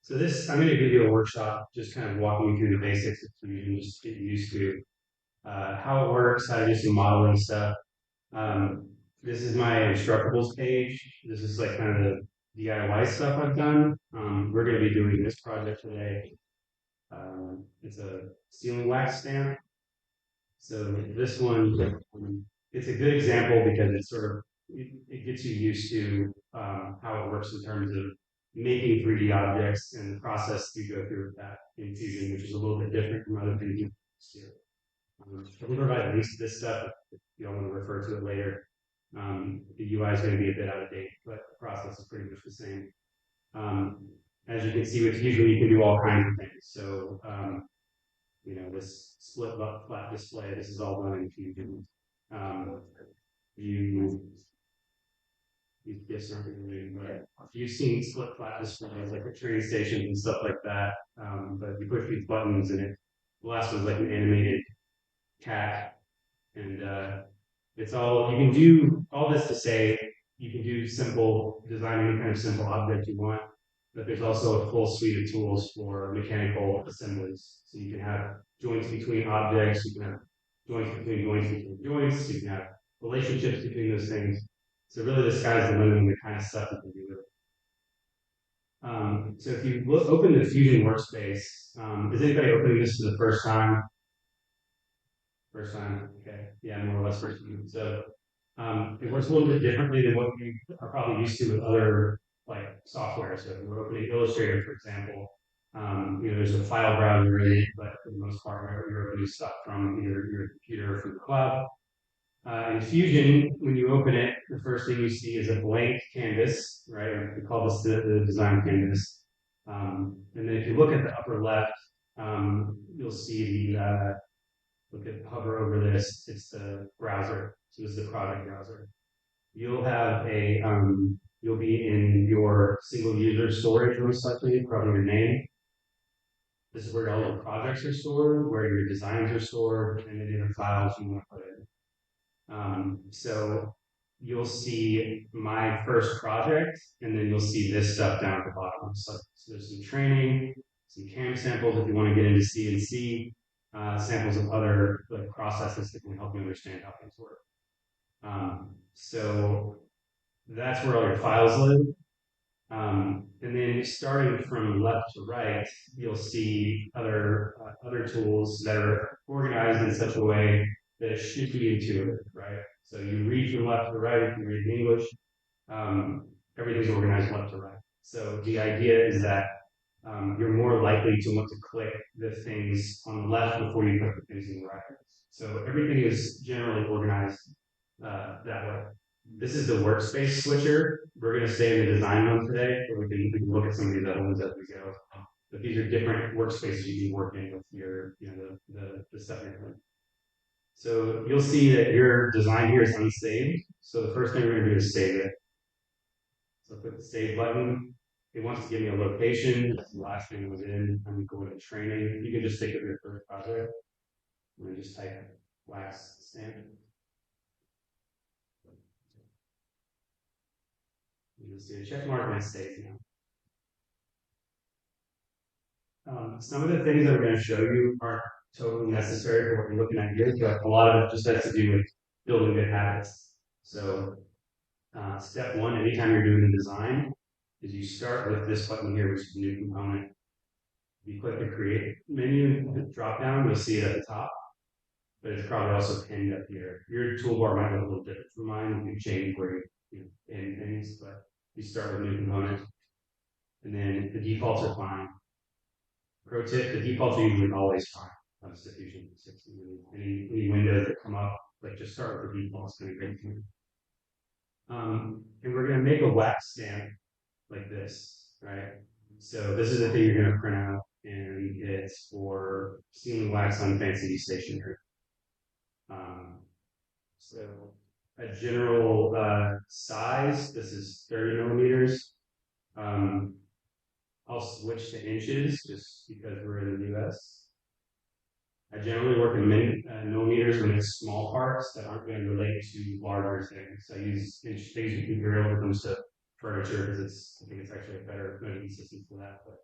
So this, I'm going to give you a workshop, just kind of walking you through the basics of Fusion, just to get used to how it works, how to do some modeling stuff. Um, this is my instructables page. This is like kind of the DIY stuff I've done. We're going to be doing this project today. It's a sealing wax stamp. So this one, it's a good example because it's sort of, it gets you used to how it works in terms of making 3D objects and the process you go through with that in Fusion, which is a little bit different from other things you do. I can provide links to this stuff if you don't want to refer to it later. The UI is going to be a bit out of date, but the process is pretty much the same. Um, as you can see with Fusion, you can do all kinds of things. So this split flat display, this is all done in Fusion. Um, you, these gifts aren't really, but you've seen split flat displays like at train stations and stuff like that. But you push these buttons and the last one's like an animated cat. And it's all, you can do all this to say, you can do simple, design any kind of simple object you want, but there's also a full suite of tools for mechanical assemblies. So you can have joints between objects, you can have joints, you can have relationships between those things. So really the sky's the limit on the kind of stuff you can do with it. So if you open the Fusion workspace, is anybody opening this for the first time? First time, okay, yeah, more or less first time. So it works a little bit differently than what you are probably used to with other like software. So if we're opening Illustrator, for example, there's a file browser in it, but for the most part, you're opening stuff from either your computer or from the cloud. In Fusion, when you open it, the first thing you see is a blank canvas, right? We call this the design canvas. And then if you look at the upper left, you'll see look at hover over this, it's the browser. So this is the product browser. You'll have you'll be in your single user storage most likely, probably your name. This is where all your projects are stored, where your designs are stored, and any other files you want to put in. So you'll see my first project, and then you'll see this stuff down at the bottom. So there's some training, some CAM samples if you want to get into CNC, samples of other like processes that can help you understand how things work. So that's where all your files live. And then starting from left to right, you'll see other tools that are organized in such a way that it should be intuitive, right? So you read from left to right, if you read in English, everything's organized left to right. So the idea is that you're more likely to want to click the things on the left before you click the things on the right. So everything is generally organized that way. This is the workspace switcher. We're going to stay in the design mode today, but we can look at some of these other ones as we go. But these are different workspaces you can work in with your, the stuff you're doing. So you'll see that your design here is unsaved. So the first thing we're going to do is save it. So click the save button. It wants to give me a location. That's the last thing that was in. I'm going to training. You can just take it to your first project. I'm going to just type wax stamp. You'll see a check mark and it's saved now. Some of the things that I'm going to show you aren't totally necessary for what you're looking at here, but a lot of it just has to do with building good habits. So step one, anytime you're doing the design, is you start with this button here, which is new component. If you click the create menu, drop down, you'll see it at the top, but it's probably also pinned up here. Your toolbar might look a little different from mine. You can change where you pin things, but you start with new component, and then the defaults are fine. Pro tip, the defaults are usually always fine on a Fusion 60. Any windows that come up, like just start with the defaults, kind of great thing. And we're going to make a wax stamp like this, right? So this is the thing you're going to print out, and it's for sealing wax on fancy stationery. So a general size, this is 30 millimeters. I'll switch to inches just because we're in the US. I generally work in millimeters when it's small parts that aren't going to relate to larger things. I use inch things you can drill when it comes to furniture because I think it's actually a better measurement system for that. But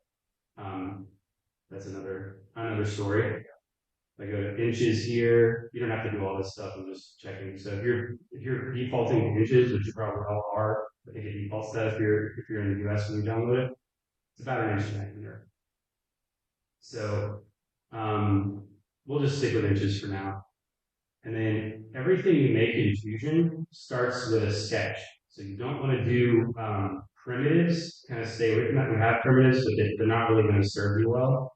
That's another story. If I go to inches here, you don't have to do all this stuff. I'm just checking. So if you're defaulting to inches, which you probably all are, I think it defaults that if you're in the US when you download it, it's about an inch and a half here. So we'll just stick with inches for now. And then everything you make in Fusion starts with a sketch. So you don't want to do primitives, kind of stay away from that. We have primitives, but they're not really going to serve you well.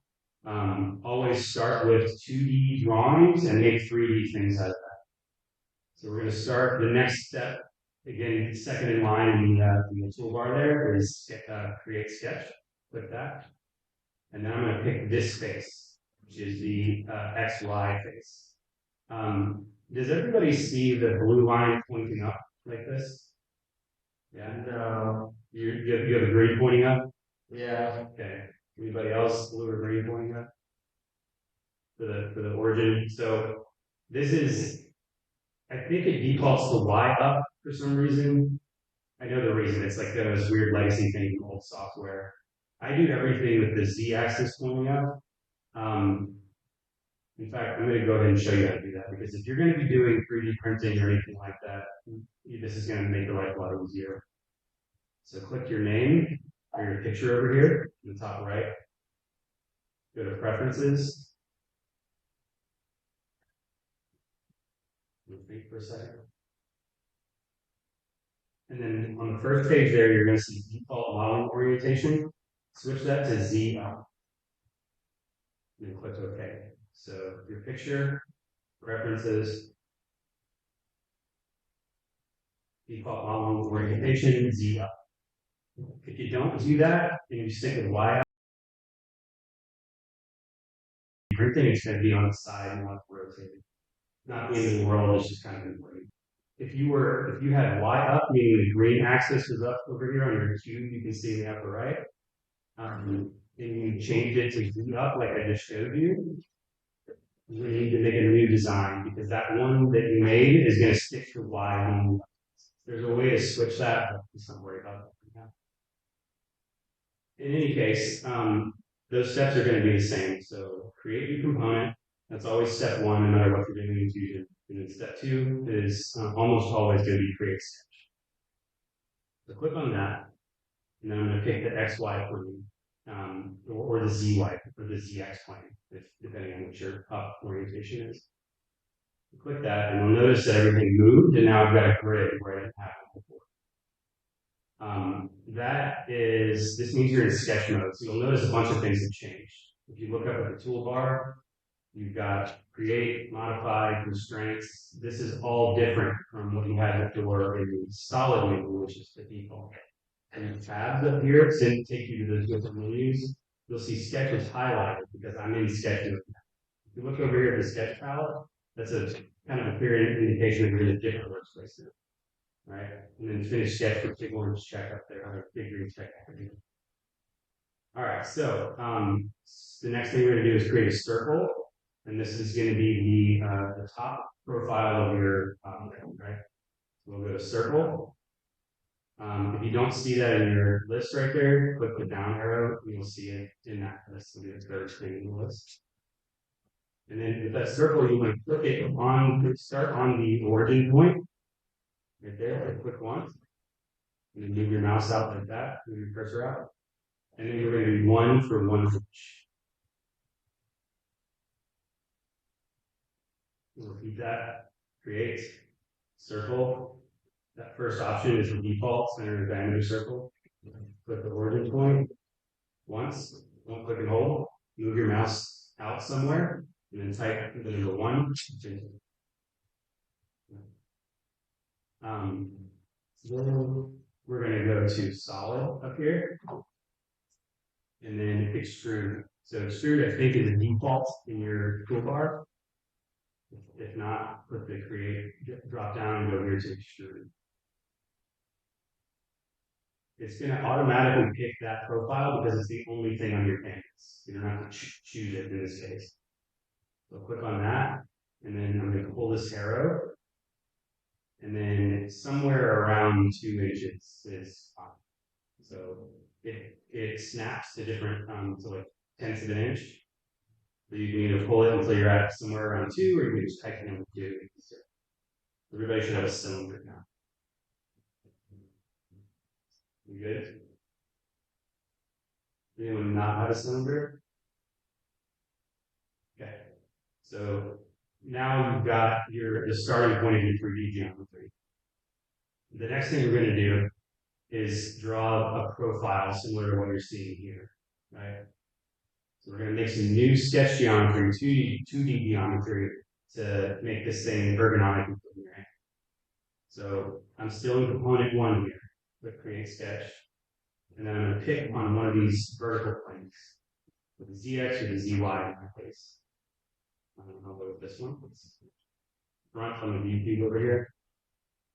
Always start with 2D drawings and make 3D things out of that. So we're going to start the next step. Again, second in line in the toolbar there is create sketch. Click that. And then I'm going to pick this face, which is the XY face. Does everybody see the blue line pointing up like this? Yeah. No. You have a green pointing up? Yeah. Okay. Anybody else blue or green pointing up? For the origin. So this is, I think it defaults to Y up for some reason. I know the reason. It's like those weird legacy thing from old software. I do everything with the Z axis pointing up. In fact, I'm going to go ahead and show you how to do that, because if you're going to be doing 3D printing or anything like that, this is going to make your life a lot easier. So click your name or your picture over here in the top right. Go to preferences. Think for a second. And then on the first page there, you're going to see default modeling orientation. Switch that to Z up. And then click OK. So your picture, preferences, default modeling orientation, Z up. If you don't do that, and you stick with Y up, printing is going to be on the side and not rotated. Not the end of the world, it's just kind of important. If you had Y up, meaning the green axis was up over here on your cube, you can see in the upper right. And you changed it to Z up like I just showed you. We need to make a new design, because that one that you made is going to stick to Y. There's a way to switch that, but let's not worry about that. In any case, those steps are going to be the same. So create your component. That's always step one, no matter what you're doing in Fusion. And then step two is almost always going to be create sketch. So click on that, and then I'm going to pick the XY plane, or the ZY, or the ZX plane, depending on what your up orientation is. Click that, and you'll notice that everything moved, and now I've got a grid where I didn't have it before. This means you're in sketch mode, so you'll notice a bunch of things have changed. If you look up at the toolbar, you've got create, modify, constraints. This is all different from what you had before in the solid menu, which is the default. And the tabs up here take you to those different menus. You'll see sketches highlighted because I'm in sketch mode. If you look over here at the sketch palette, that's a kind of a clear indication that you're in a different workspace now. Right? And then finish sketch with big orange check up there, or big green check. All right, so the next thing we're going to do is create a circle, and this is going to be the top profile of your right? We'll go to circle. If you don't see that in your list right there, click the down arrow, and you'll see it in that list. It'll be the third thing in the list. And then with that circle, you want to click it on, start on the origin point. Right there, click once. And then move your mouse out like that, move your cursor out. And then you're going to do 1 for 1 inch. We'll repeat that. Create, circle. That first option is the default center of diameter circle. Click the origin point once. Don't click and hold. Move your mouse out somewhere, and then type the number 1. So we're going to go to solid up here, and then extrude. So extrude, I think, is the default in your toolbar. If not, click the create drop down and go here to extrude. It's going to automatically pick that profile because it's the only thing on your canvas. You don't have to choose it in this case. So click on that, and then I'm going to pull this arrow, and then somewhere around 2 inches is fine. So it snaps to different, to like tenths of an inch. So you can either pull it until you're at somewhere around 2, or you can just tighten it with 2. Everybody should have a cylinder now. You good? Anyone not have a cylinder? Okay. So now you've got the starting point of your 3D geometry. The next thing we're going to do is draw a profile similar to what you're seeing here, right? So we're going to make some new sketch geometry, 2D geometry, to make this thing ergonomic and fit in your hand. So I'm still in component 1 here, click create sketch, and then I'm going to pick on one of these vertical planes, with the ZX or the ZY in my case. I'll go with this one. Let's front on the view cube over here.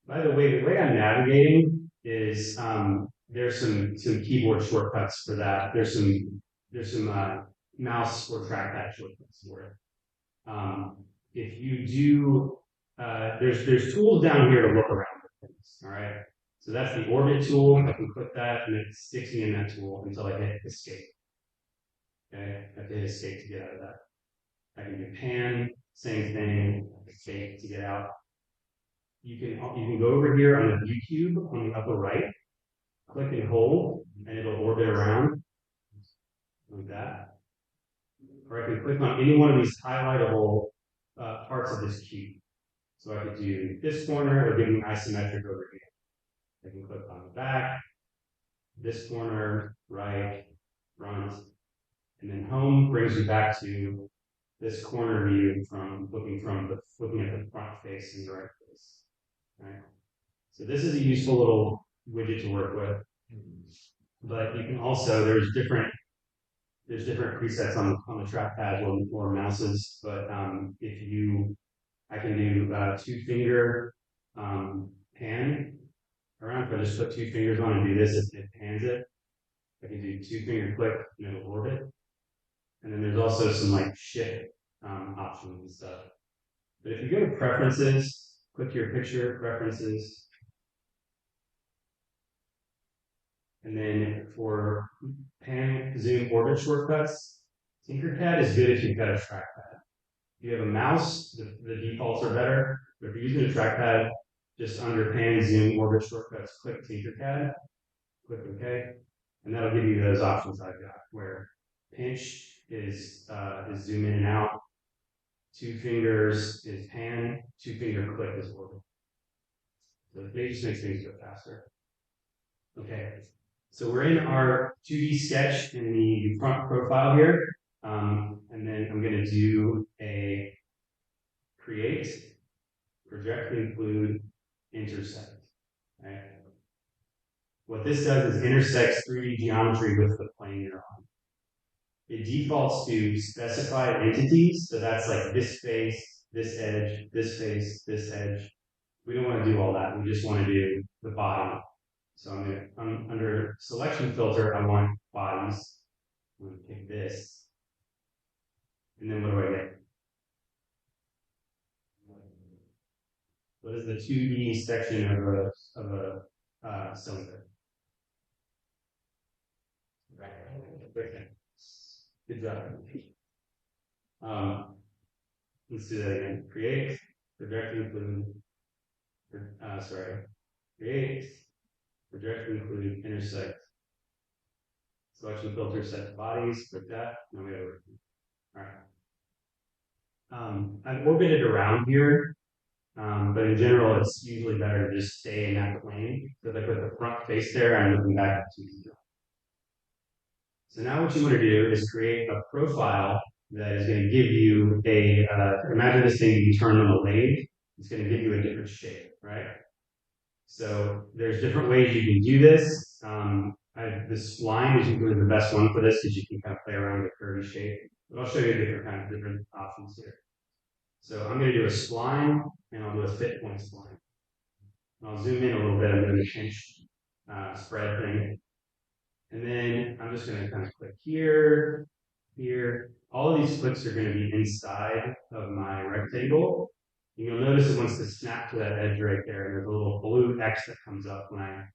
By the way I'm navigating is there's some keyboard shortcuts for that. There's some mouse or trackpad shortcuts for it. If you do, there's tools down here to look around with things. All right. So that's the orbit tool. I can click that, and it sticks me in that tool until I hit escape. Okay, I have to hit escape to get out of that. I can do pan, same thing, escape to get out. You can go over here on the view cube on the upper right, click and hold, and it'll orbit around like that. Or I can click on any one of these highlightable parts of this cube. So I could do this corner, it'll give me isometric over here. I can click on the back, this corner, right, front, and then home brings you back to this corner view from looking at the front face and the right face. Right. So this is a useful little widget to work with. But you can also there's different presets on the trackpad or mouses. But I can do 2-finger pan around. If I just put 2 fingers on and do this, it pans it. I can do 2-finger click and it'll orbit. And then there's also some like shift options and stuff. But if you go to preferences, click your picture, preferences, and then for pan, zoom, orbit shortcuts, Tinkercad is good if you've got a trackpad. If you have a mouse, the defaults are better. But if you're using a trackpad, just under pan, zoom, orbit shortcuts, click Tinkercad, click OK, and that'll give you those options I've got, where pinch is zoom in and out, 2 fingers is pan, 2-finger click is orbit. So it just makes things go faster. Okay, so we're in our 2D sketch in the front profile here, and then I'm going to do a create, project, include, intersect. Right? What this does is intersects 3D geometry with the plane you're on. It defaults to specified entities, so that's like this face, this edge, this face, this edge. We don't want to do all that. We just want to do the body. So I'm under selection filter, I want bodies. I'm going to pick this. And then what do I get? What is the 2D section of a cylinder? Right. Good job. Let's do that again. Create, project, include, create, project, include, intersect. Selection filter, set bodies, click that. Now we have everything. All right. I've orbited around here, but in general, it's usually better to just stay in that plane. So if I put the front face there, I'm looking back at 2D. So now what you want to do is create a profile that is going to give you imagine this thing you turn on a lathe. It's going to give you a different shape, right? So there's different ways you can do this. This line is usually the best one for this because you can kind of play around with a curvy shape. But I'll show you different options here. So I'm going to do a spline, and I'll do a fit point spline. And I'll zoom in a little bit. I'm doing a pinch spread thing. And then I'm just going to kind of click here, here. All of these clicks are going to be inside of my rectangle. And you'll notice it wants to snap to that edge right there. And there's a little blue X that comes up when I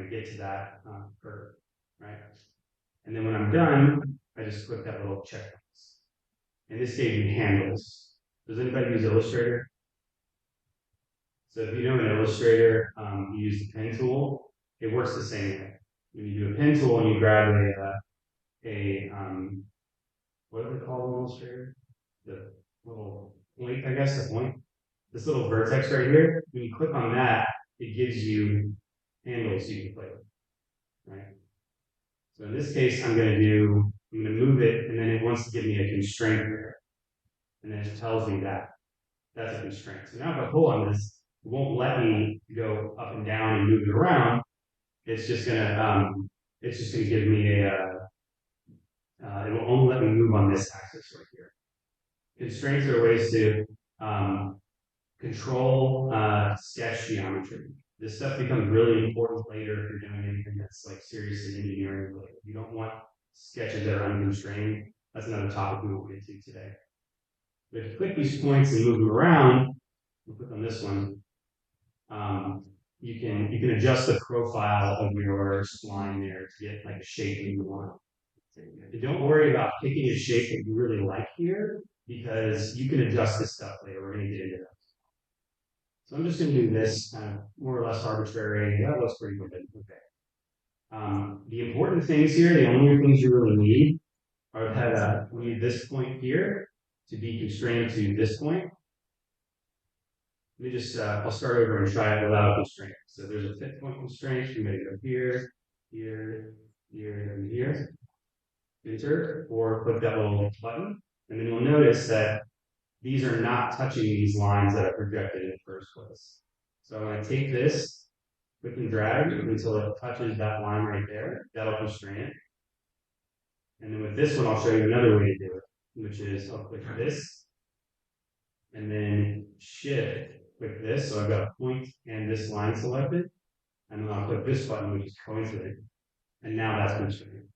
get to that curve, right? And then when I'm done, I just click that little checkbox. And this gave me handles. Does anybody use Illustrator? So if you know an Illustrator, you use the pen tool, it works the same way. When you do a pen tool and you grab what do they call an Illustrator? The little point, I guess, the point. This little vertex right here, when you click on that, it gives you handles you can play with, right? So in this case, I'm going to move it, and then it wants to give me a constraint here. And then it tells me that that's a constraint. So now if I pull on this, it won't let me go up and down and move it around. It's just gonna give me it will only let me move on this axis right here. Constraints are ways to control sketch geometry. This stuff becomes really important later if you're doing anything that's like seriously engineering related. You don't want sketches that are unconstrained. That's another topic we will get to today. But if you click these points and move them around, we'll click on this one. You can adjust the profile of your spline there to get like a shape that you want. And don't worry about picking a shape that you really like here, because you can adjust this stuff later. We're going to get into that. So I'm just going to do this kind of more or less arbitrary. That looks pretty good. Okay. The important things here, the only things you really need are that we need this point here to be constrained to this point. Let me just, I'll start over and try it without a constraint. So there's a fit point constraint. You're going to go here, here, here, and here. Enter, or click that little button. And then you'll notice that these are not touching these lines that are projected in the first place. So I'm going to take this, click and drag until it touches that line right there. That'll constrain it. And then with this one, I'll show you another way to do it, which is I'll click this, and then shift, click this. So I've got a point and this line selected. And then I'll click this button, which is coincident. And now that's constrained.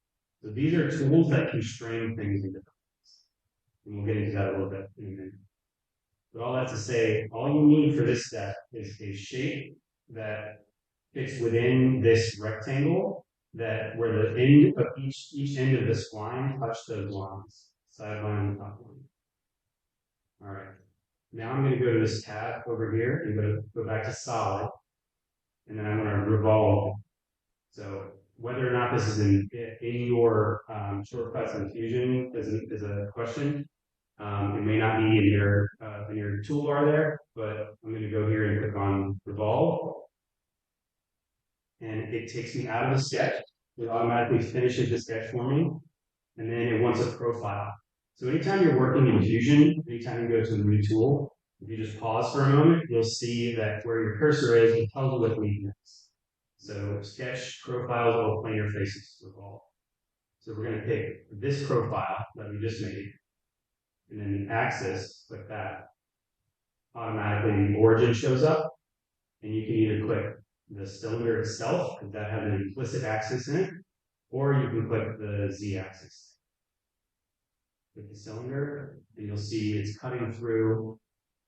So these are tools that constrain things in different ways. And we'll get into that a little bit in a minute. But all that to say, all you need for this step is a shape that fits within this rectangle, that where the end of each end of the spline touch those lines, sideline and top line. All right. Now I'm going to go to this tab over here and go back to solid, and then I'm going to revolve. So whether or not this is in your shortcuts in Fusion is a question. It may not be in your toolbar there, but I'm going to go here and click on revolve, and it takes me out of the sketch. It automatically finishes the sketch for me, and then it wants a profile. So anytime you're working in Fusion, anytime you go to a new tool, if you just pause for a moment, you'll see that where your cursor is, it tells you what lead next. So sketch, profiles, all planar faces revolve. So we're going to pick this profile that we just made, and then the axis, click that. Automatically the origin shows up, and you can either click the cylinder itself, because that has an implicit axis in it, or you can click the z-axis. Click the cylinder, and you'll see it's cutting through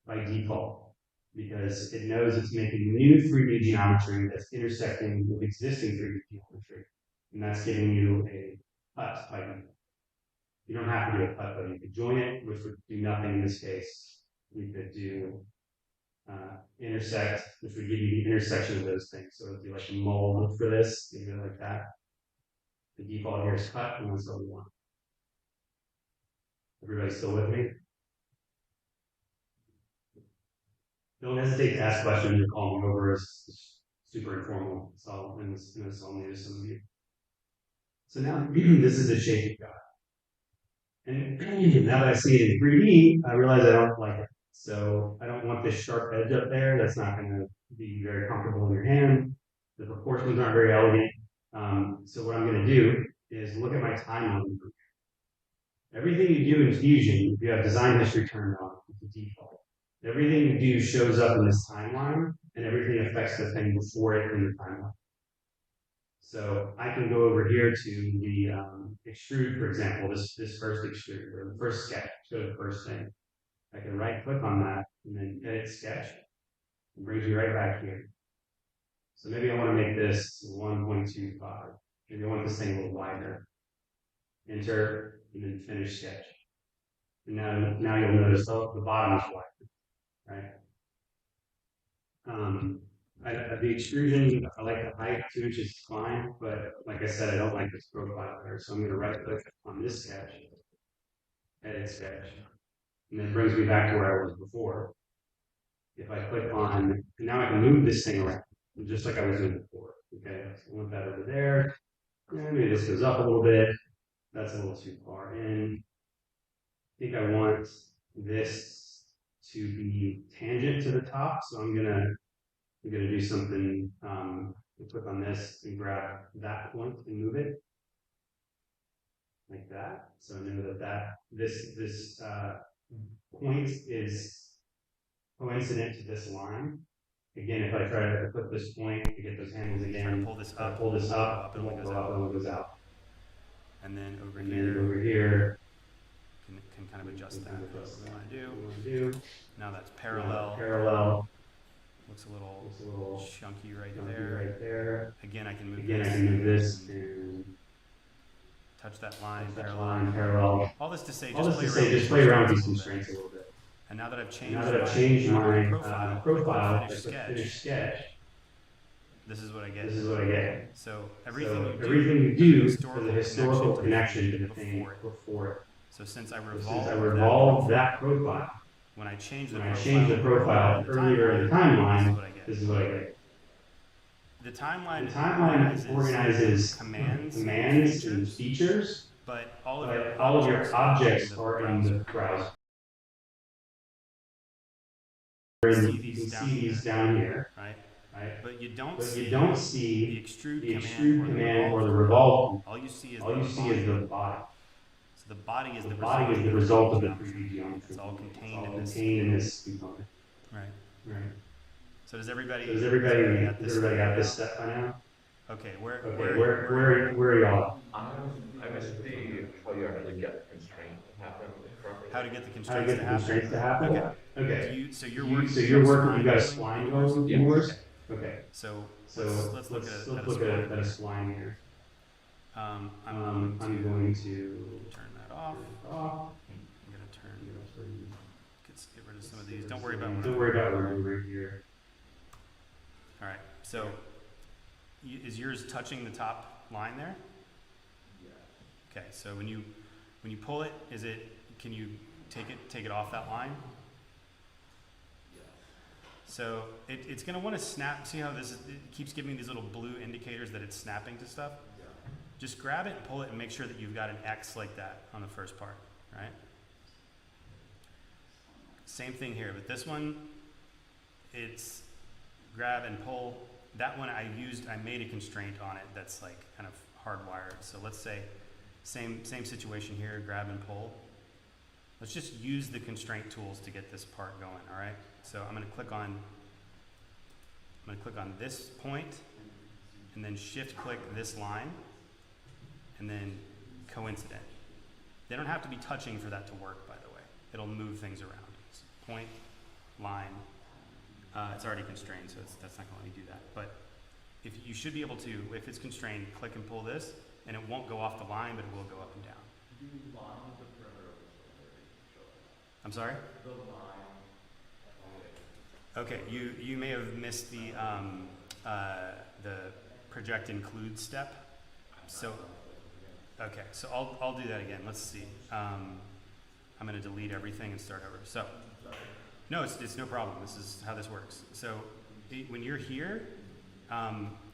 by default, because it knows it's making new 3D geometry that's intersecting with existing 3D geometry, and that's giving you a cut by default. You don't have to do a cut, but you could join it, which would do nothing in this case. We could do intersect, which would give you the intersection of those things. So it would be like a mold for this, maybe like that. The default here is cut, and that's what we want. Everybody still with me? Don't hesitate to ask questions or call me over. It's super informal. It's all in this all new to some of you. So now this is the shape you've got. And now that I see it in 3D, I realize I don't like it. So I don't want this sharp edge up there. That's not going to be very comfortable in your hand. The proportions aren't very elegant. So what I'm going to do is look at my timeline. Everything you do in Fusion, if you have design history turned on, it's the default. Everything you do shows up in this timeline, and everything affects the thing before it in the timeline. So I can go over here to the extrude, for example, this first extrude, or the first sketch, so the first thing. I can right click on that and then edit sketch. It brings me right back here. So maybe I want to make this 1.25. Maybe I want this thing a little wider. enter, and then finish sketch. And now you'll notice the bottom is white, right? The extrusion, I like the height, 2 inches is fine, but like I said, I don't like this profile there, so I'm gonna right click on this sketch, edit sketch, and then it brings me back to where I was before. If I click on, now I can move this thing around, just like I was doing before, okay? So I want that over there, and maybe this goes up a little bit, that's a little too far in. I think I want this to be tangent to the top, so I'm gonna do something, click on this and grab that point and move it. Like that, so I know that this point is coincident to this line. Again, if I try to put this point to get those handles again, pull this up, it won't go up, it only goes out. And then over And here, then over here, can kind of adjust that. What we want to do. Now that's parallel. Looks a little chunky right there. Again, I can move this and touch that line, parallel. All this to say, just play around with these constraints a little bit. And now that I've changed my profile, finish sketch, this is what I get. So everything you do is a historical connection to the thing before it. So since I revolved that profile, when I change the profile earlier in the timeline, this is what I get. The timeline organizes commands and features, but all of your objects are in the browser. You can see these down here, right? But you don't see the extrude command or the revolve. All you see is the body. So the body is the result of the 3D geometry. It's all contained in this component. Right. So does everybody got this step by now? Okay, where are y'all? I missed how you actually get the constraint to happen. How to get the constraints to happen? Okay. So you're working. You got a spline going yours. Okay. So let's look at a spline here. I'm going to turn that off. I'm going to get rid of some of these. Don't worry about over here. All right. So is yours touching the top line there? Yeah. Okay. So when you pull it, can you take it off that line? Yeah. So it's going to want to snap. See how it keeps giving me these little blue indicators that it's snapping to stuff? Yeah. Just grab it and pull it and make sure that you've got an X like that on the first part, right? Same thing here, but this one, it's grab and pull. That one I made a constraint on it that's like kind of hardwired. So let's say same situation here, grab and pull. Let's just use the constraint tools to get this part going, all right? So I'm gonna click on this point and then shift click this line and then coincident. They don't have to be touching for that to work, by the way. It'll move things around. It's point, line, it's already constrained, so that's not gonna let me do that. But you should be able to, if it's constrained, click and pull this, and it won't go off the line, but it will go up and down. I'm sorry? The line. Okay, you may have missed the project include step. So, okay, so I'll do that again. Let's see. I'm going to delete everything and start over. So, no, it's no problem. This is how this works. So, when you're here,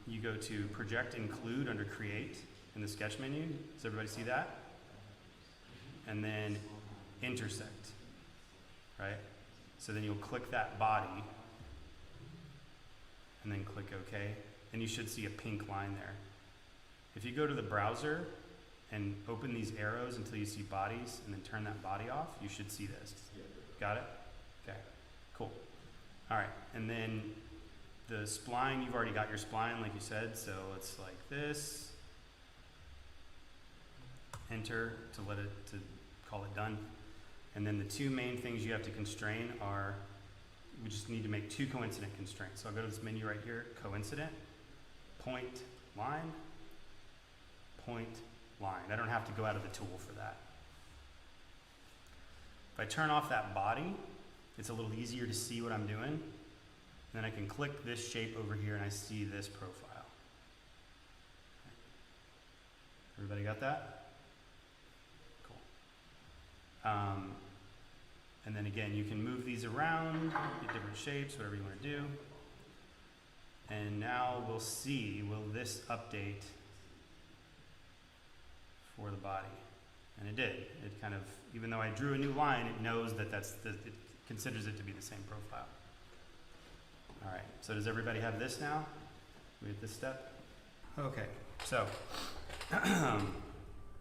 you go to project include under create in the sketch menu. Does everybody see that? And then intersect. Right? So then you'll click that body and then click OK, and you should see a pink line there. If you go to the browser and open these arrows until you see bodies and then turn that body off, you should see this. Got it? Okay, cool. All right, and then the spline, you've already got your spline like you said, so it's like this. Enter to call it done. And then the two main things you have to constrain are, we just need to make two coincident constraints. So I'll go to this menu right here, coincident, point, line, point, line. I don't have to go out of the tool for that. If I turn off that body, it's a little easier to see what I'm doing. Then I can click this shape over here and I see this profile. Everybody got that? Cool. And then again, you can move these around, get different shapes, whatever you want to do. And now we'll see, will this update for the body? And it did. It kind of, even though I drew a new line, it knows that it considers it to be the same profile. All right, so does everybody have this now? We have this step? Okay, so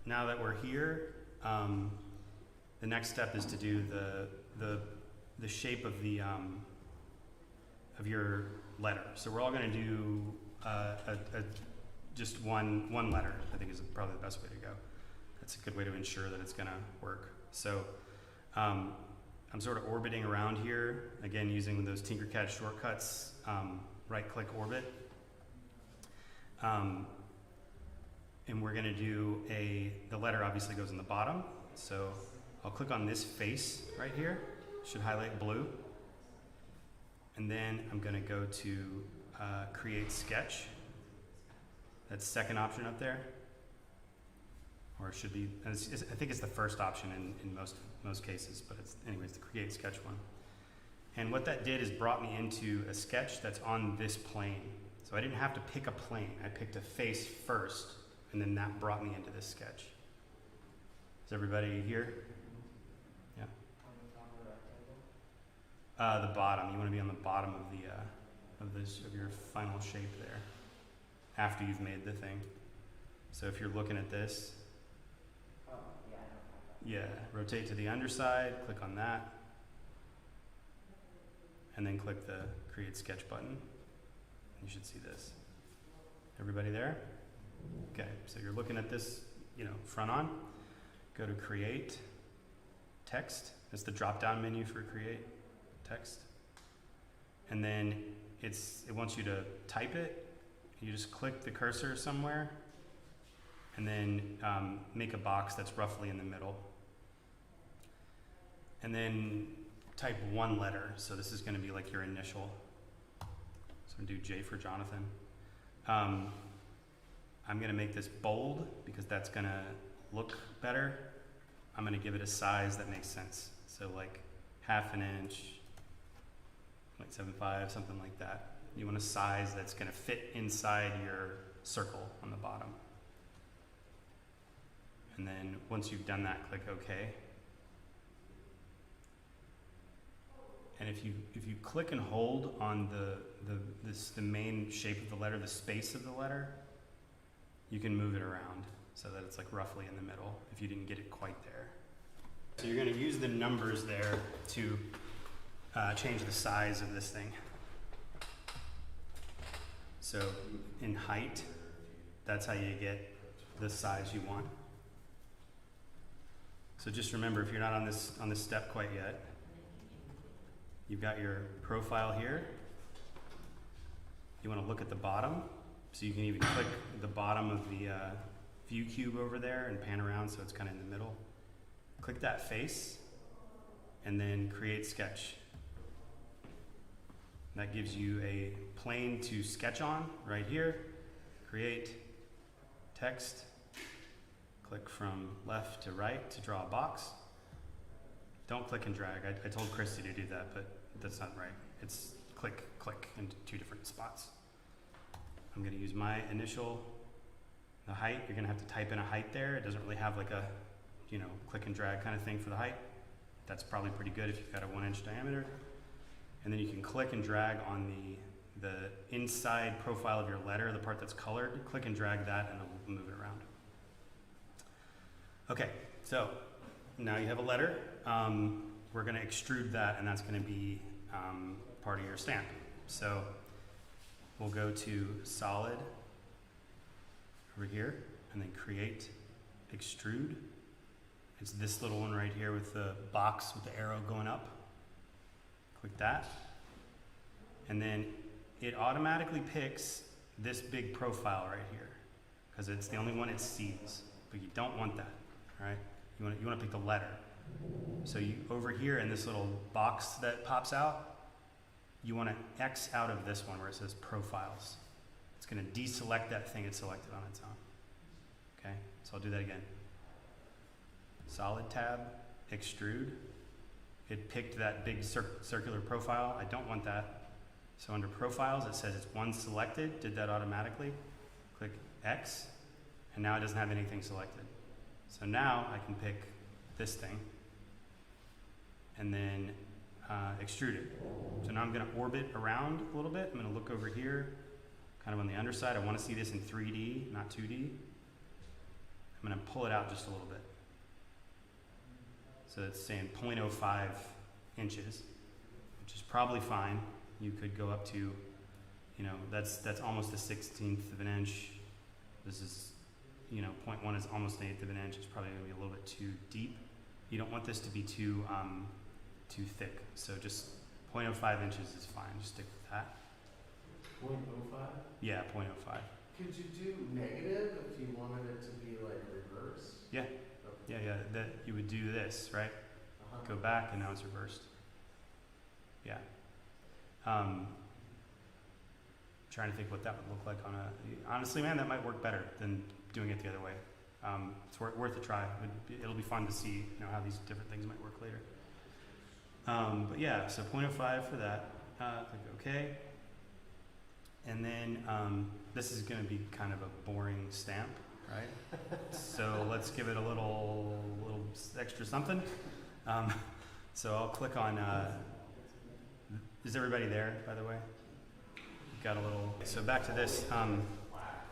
now that we're here, the next step is to do the shape of the of your letter. So we're all going to do just one letter. I think is probably the best way to go. That's a good way to ensure that it's going to work. So I'm sort of orbiting around here again using those Tinkercad shortcuts. Right-click orbit, and we're going to do the letter obviously goes in the bottom. So I'll click on this face right here. Should highlight blue. And then I'm going to go to create sketch. That's the second option up there. Or it should be, I think it's the first option in most cases, but it's anyways the create sketch one. And what that did is brought me into a sketch that's on this plane. So I didn't have to pick a plane. I picked a face first, and then that brought me into this sketch. Is everybody here? Yeah. The bottom. You want to be on the bottom of your final shape there, after you've made the thing. So if you're looking at this, yeah, rotate to the underside, click on that, and then click the create sketch button. You should see this. Everybody there? Okay, so you're looking at this, front on. Go to create text. That's the drop-down menu for create text. And then it wants you to type it. You just click the cursor somewhere and then make a box that's roughly in the middle. And then type one letter. So this is going to be like your initial. So I'm going to do J for Jonathan. I'm going to make this bold because that's going to look better. I'm going to give it a size that makes sense. So like 1/2 inch, 0.75, something like that. You want a size that's going to fit inside your circle on the bottom. And then once you've done that, click OK. And if you click and hold on the main shape of the letter, the space of the letter, you can move it around so that it's like roughly in the middle if you didn't get it quite there. So you're going to use the numbers there to change the size of this thing. So in height, that's how you get the size you want. So just remember, if you're not on this step quite yet, you've got your profile here. You want to look at the bottom, so you can even click the bottom of the view cube over there and pan around so it's kind of in the middle. Click that face, and then create sketch. That gives you a plane to sketch on right here. Create text. Click from left to right to draw a box. Don't click and drag. I told Christy to do that, but that's not right. It's click, click in 2 different spots. I'm going to use my initial, the height. You're going to have to type in a height there. It doesn't really have like a, click and drag kind of thing for the height. That's probably pretty good if you've got a 1-inch diameter. And then you can click and drag on the inside profile of your letter, the part that's colored. Click and drag that and it'll move it around. Okay, so now you have a letter. We're going to extrude that, and that's going to be part of your stamp. So we'll go to solid over here, and then create extrude. It's this little one right here with the box with the arrow going up. Click that. And then it automatically picks this big profile right here, because it's the only one it sees. but you don't want that, right? You want to pick the letter. So you over here in this little box that pops out, you want to X out of this one where it says profiles. It's going to deselect that thing it selected on its own. Okay, so I'll do that again. Solid tab, extrude. It picked that big circular profile. I don't want that. So under profiles, it says it's one selected, did that automatically. Click X, and now it doesn't have anything selected. So now I can pick this thing and then extrude it. So now I'm gonna orbit around a little bit. I'm gonna look over here, kind of on the underside. I wanna see this in 3D, not 2D. I'm gonna pull it out just a little bit. So it's saying 0.05 inches, which is probably fine. You could go up to, you know, that's almost a 16th of an inch. This is, you know, 0.1 is almost an eighth of an inch. It's probably gonna be a little bit too deep. You don't want this to be too thick. So just 0.05 inches is fine. Just stick with that. 0.05? Yeah, 0.05. Could you do negative if you wanted it to be like reverse? Yeah. Okay. Yeah, that you would do this, right? Uh-huh. Go back and now it's reversed. Yeah. Trying to think what that would look like on a, honestly, man, that might work better than doing it the other way. It's worth a try. It'll be fun to see, you know, how these different things might work later. But yeah, so 0.05 for that. Click OK. And then this is going to be kind of a boring stamp, right? So let's give it a little extra something. So I'll click on. Is everybody there, by the way? Got a little. So back to this.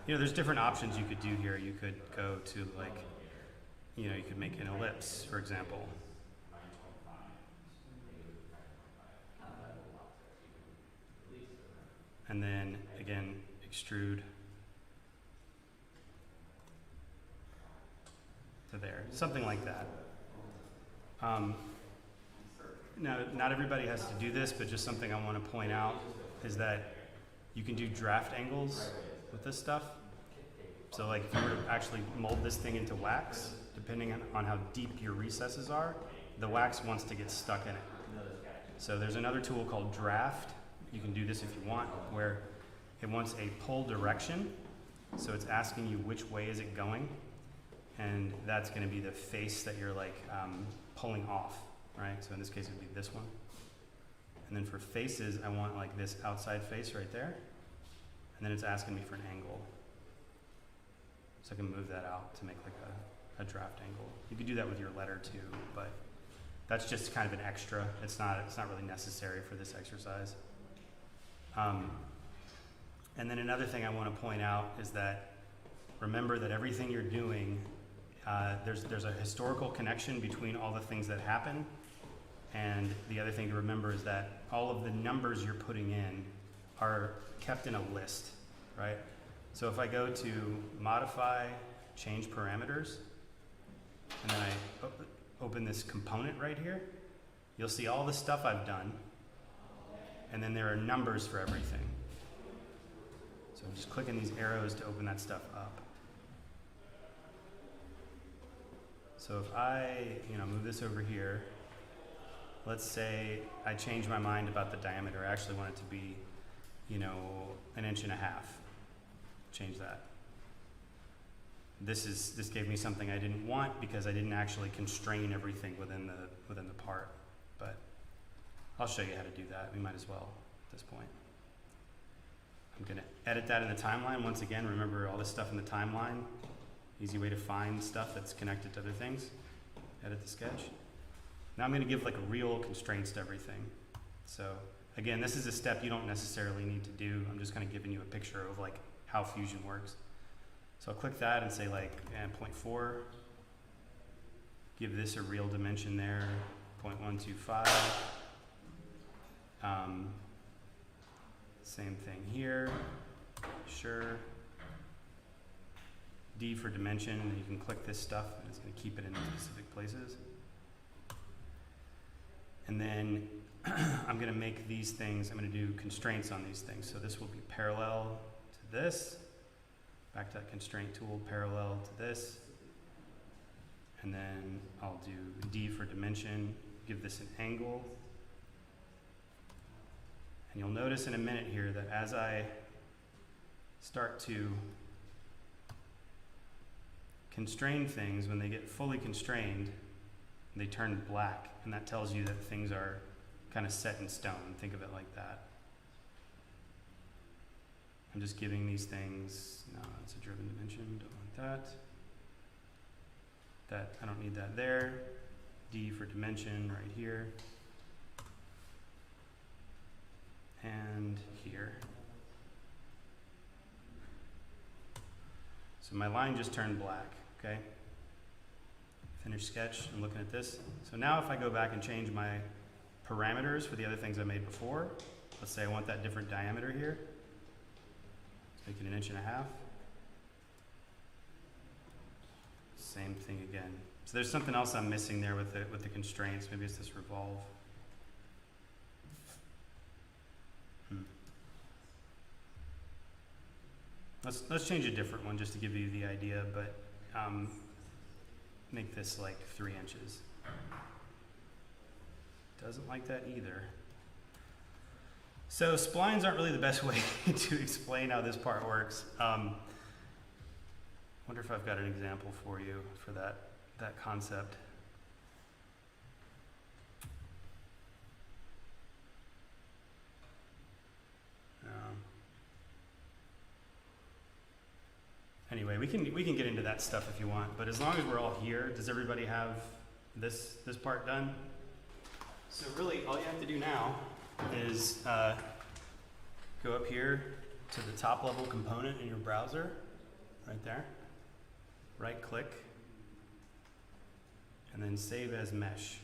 You know, there's different options you could do here. You could go to like, you know, you could make an ellipse, for example. And then again, extrude to there, something like that. Now, not everybody has to do this, but just something I want to point out is that you can do draft angles with this stuff. So like if you were to actually mold this thing into wax, depending on how deep your recesses are, the wax wants to get stuck in it. So there's another tool called draft. You can do this if you want, where it wants a pull direction. So it's asking you which way is it going, and that's going to be the face that you're like pulling off, right? So in this case, it would be this one. And then for faces, I want like this outside face right there, and then it's asking me for an angle. So I can move that out to make like a draft angle. You could do that with your letter too, but that's just kind of an extra. It's not really necessary for this exercise. And then another thing I want to point out is that remember that everything you're doing, there's a historical connection between all the things that happen. And the other thing to remember is that all of the numbers you're putting in are kept in a list, right? So if I go to modify, change parameters, and then I open this component right here, you'll see all the stuff I've done. And then there are numbers for everything. So I'm just clicking these arrows to open that stuff up. So if I, move this over here, let's say I change my mind about the diameter. I actually want it to be, 1.5 inches. Change that. This gave me something I didn't want because I didn't actually constrain everything within the part. But I'll show you how to do that. We might as well at this point. I'm going to edit that in the timeline. Once again, remember all this stuff in the timeline. Easy way to find stuff that's connected to other things. Edit the sketch. Now I'm going to give like real constraints to everything. So again, this is a step you don't necessarily need to do. I'm just kind of giving you a picture of like how Fusion works. So I'll click that and say like 0.4. Give this a real dimension there, 0.125. Same thing here, sure. D for dimension, and you can click this stuff and it's going to keep it in specific places. And then I'm going to make these things, I'm going to do constraints on these things. So this will be parallel to this. Back to that constraint tool, parallel to this. And then I'll do D for dimension, give this an angle. And you'll notice in a minute here that as I start to constrain things, when they get fully constrained, they turn black, and that tells you that things are kind of set in stone. Think of it like that. I'm just giving these things, no, it's a driven dimension, don't want that. That, I don't need that there. D for dimension right here. And here. So my line just turned black, okay? Finish sketch, I'm looking at this. So now if I go back and change my parameters for the other things I made before, let's say I want that different diameter here. Let's make it 1.5 inches. Same thing again. So there's something else I'm missing there with the constraints. Maybe it's this revolve. Let's change a different one just to give you the idea, but make this like 3 inches. Doesn't like that either. So splines aren't really the best way to explain how this part works. Wonder if I've got an example for you for that concept. Anyway, we can get into that stuff if you want, but as long as we're all here, does everybody have this part done? So really, all you have to do now is go up here to the top level component in your browser, right there. Right click, and then save as mesh.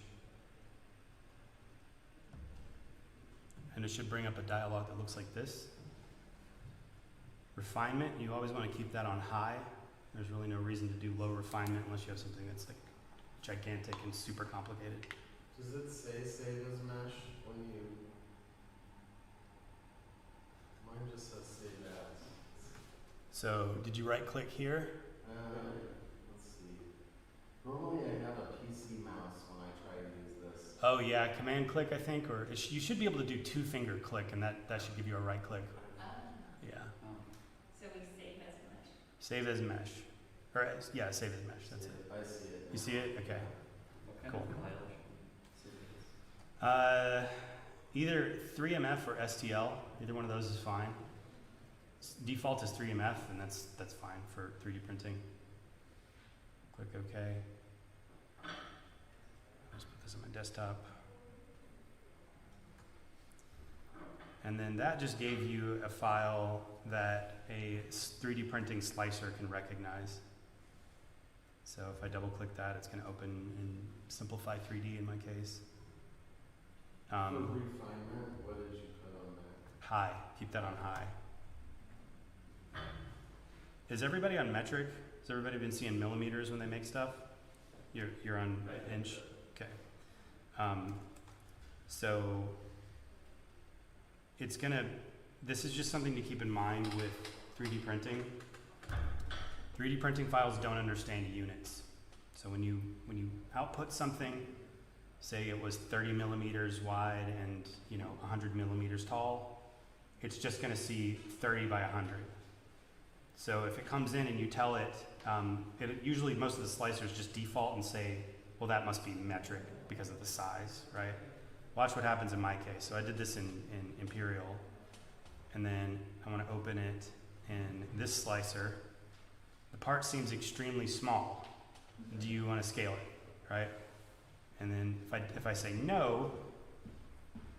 And it should bring up a dialog that looks like this. Refinement, you always want to keep that on high. There's really no reason to do low refinement unless you have something that's like gigantic and super complicated. Does it say save as mesh when you? Mine just says save as. So, did you right click here? Let's see. Normally I have a PC mouse when I try to use this. Oh yeah, command click I think, or you should be able to do 2-finger click, and that should give you a right click. Yeah. So we save as mesh. Save as mesh. Or yeah, save as mesh, that's it. I see it. You see it? Okay. Cool. Either 3MF or STL, either one of those is fine. Default is 3MF, and that's fine for 3D printing. Click OK. I'll just put this on my desktop. And then that just gave you a file that a 3D printing slicer can recognize. So if I double click that, it's going to open in Simplify 3D in my case. For refinement, what did you put on that? High. Keep that on high. Is everybody on metric? Has everybody been seeing millimeters when they make stuff? You're on inch? Okay. So it's gonna, this is just something to keep in mind with 3D printing. 3D printing files don't understand units. So when you output something, say it was 30 millimeters wide and 100 millimeters tall, it's just gonna see 30 by 100. So if it comes in and you tell it, usually most of the slicers just default and say, well, that must be metric because of the size, right? Watch what happens in my case. So I did this in Imperial, and then I want to open it in this slicer. The part seems extremely small. Do you want to scale it, right? And then if I say no,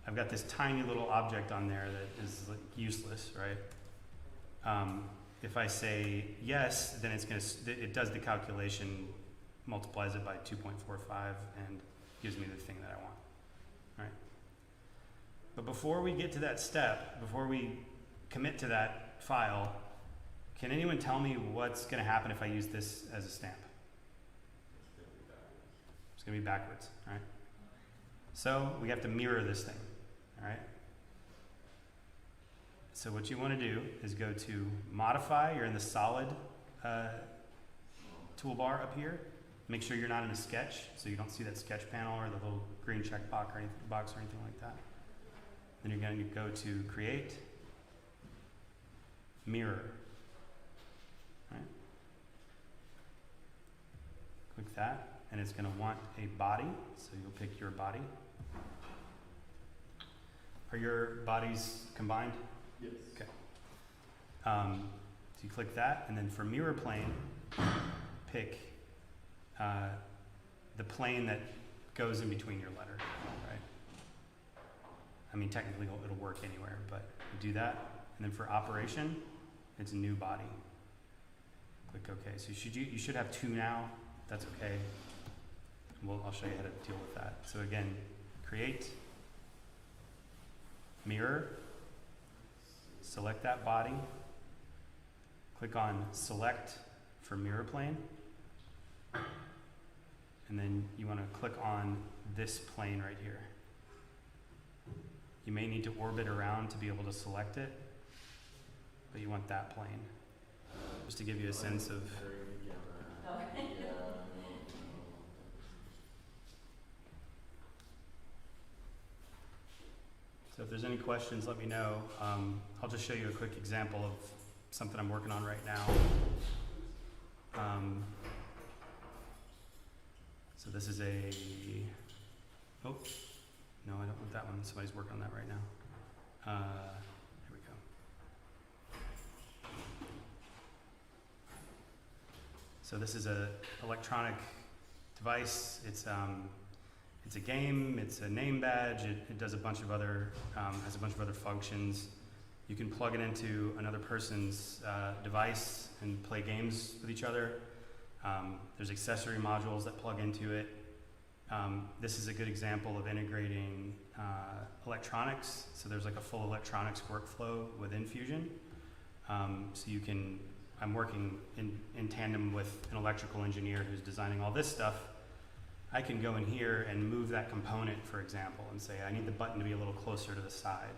I've got this tiny little object on there that is like useless, right? If I say yes, then it does the calculation, multiplies it by 2.45, and gives me the thing that I want, right? But before we get to that step, before we commit to that file, can anyone tell me what's going to happen if I use this as a stamp? It's going to be backwards, right? So we have to mirror this thing, all right? So what you want to do is go to Modify. You're in the Solid toolbar up here. Make sure you're not in a sketch, so you don't see that sketch panel or the little green check box or anything like that. Then you're going to go to Create, Mirror. Right? Click that, and it's going to want a body, so you'll pick your body. Are your bodies combined? Yes. Okay. So you click that, and then for mirror plane, pick the plane that goes in between your letter, right? I mean, technically it'll work anywhere, but you do that, and then for operation, it's a new body. Click OK. So you should have 2 now. That's okay. I'll show you how to deal with that. So again, create, mirror, select that body, click on select for mirror plane, and then you want to click on this plane right here. You may need to orbit around to be able to select it, but you want that plane, just to give you a sense of. So if there's any questions, let me know. I'll just show you a quick example of something I'm working on right now. So this is a, oh, no, I don't want that one. Somebody's working on that right now. Here we go. So this is a electronic device. It's a game. It's a name badge. It does a bunch of other has a bunch of other functions. You can plug it into another person's device and play games with each other. There's accessory modules that plug into it. This is a good example of integrating electronics. So there's like a full electronics workflow within Fusion. So you can, I'm working in tandem with an electrical engineer who's designing all this stuff. I can go in here and move that component, for example, and say, I need the button to be a little closer to the side.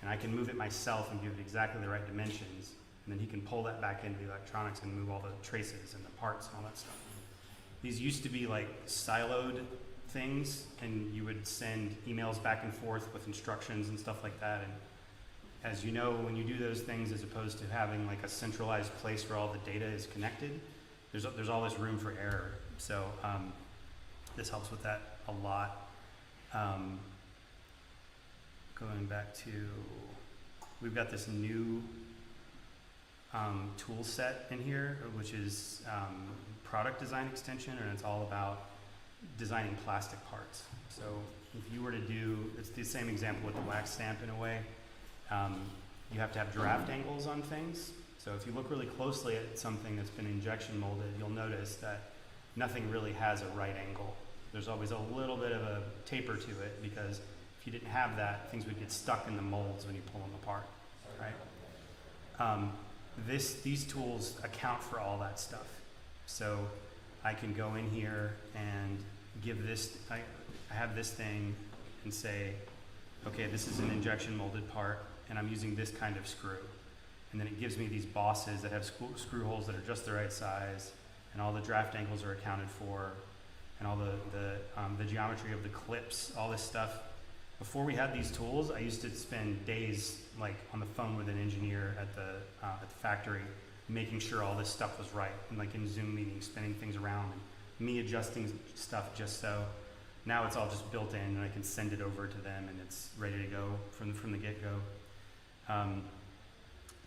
And I can move it myself and give it exactly the right dimensions. And then he can pull that back into the electronics and move all the traces and the parts and all that stuff. These used to be like siloed things, and you would send emails back and forth with instructions and stuff like that. And as you know, when you do those things, as opposed to having like a centralized place where all the data is connected, there's all this room for error. So this helps with that a lot. Going back to, we've got this new tool set in here, which is product design extension, and it's all about designing plastic parts. So if you were to do, it's the same example with the wax stamp in a way. You have to have draft angles on things. So if you look really closely at something that's been injection molded, you'll notice that nothing really has a right angle. There's always a little bit of a taper to it, because if you didn't have that, things would get stuck in the molds when you pull them apart, right? These tools account for all that stuff. So I can go in here and give this, I have this thing and say, okay, this is an injection molded part, and I'm using this kind of screw. And then it gives me these bosses that have screw holes that are just the right size, and all the draft angles are accounted for, and all the geometry of the clips, all this stuff. Before we had these tools, I used to spend days like on the phone with an engineer at the factory, making sure all this stuff was right, and like in Zoom meetings, spinning things around, and me adjusting stuff just so. Now it's all just built in, and I can send it over to them, and it's ready to go from the get-go.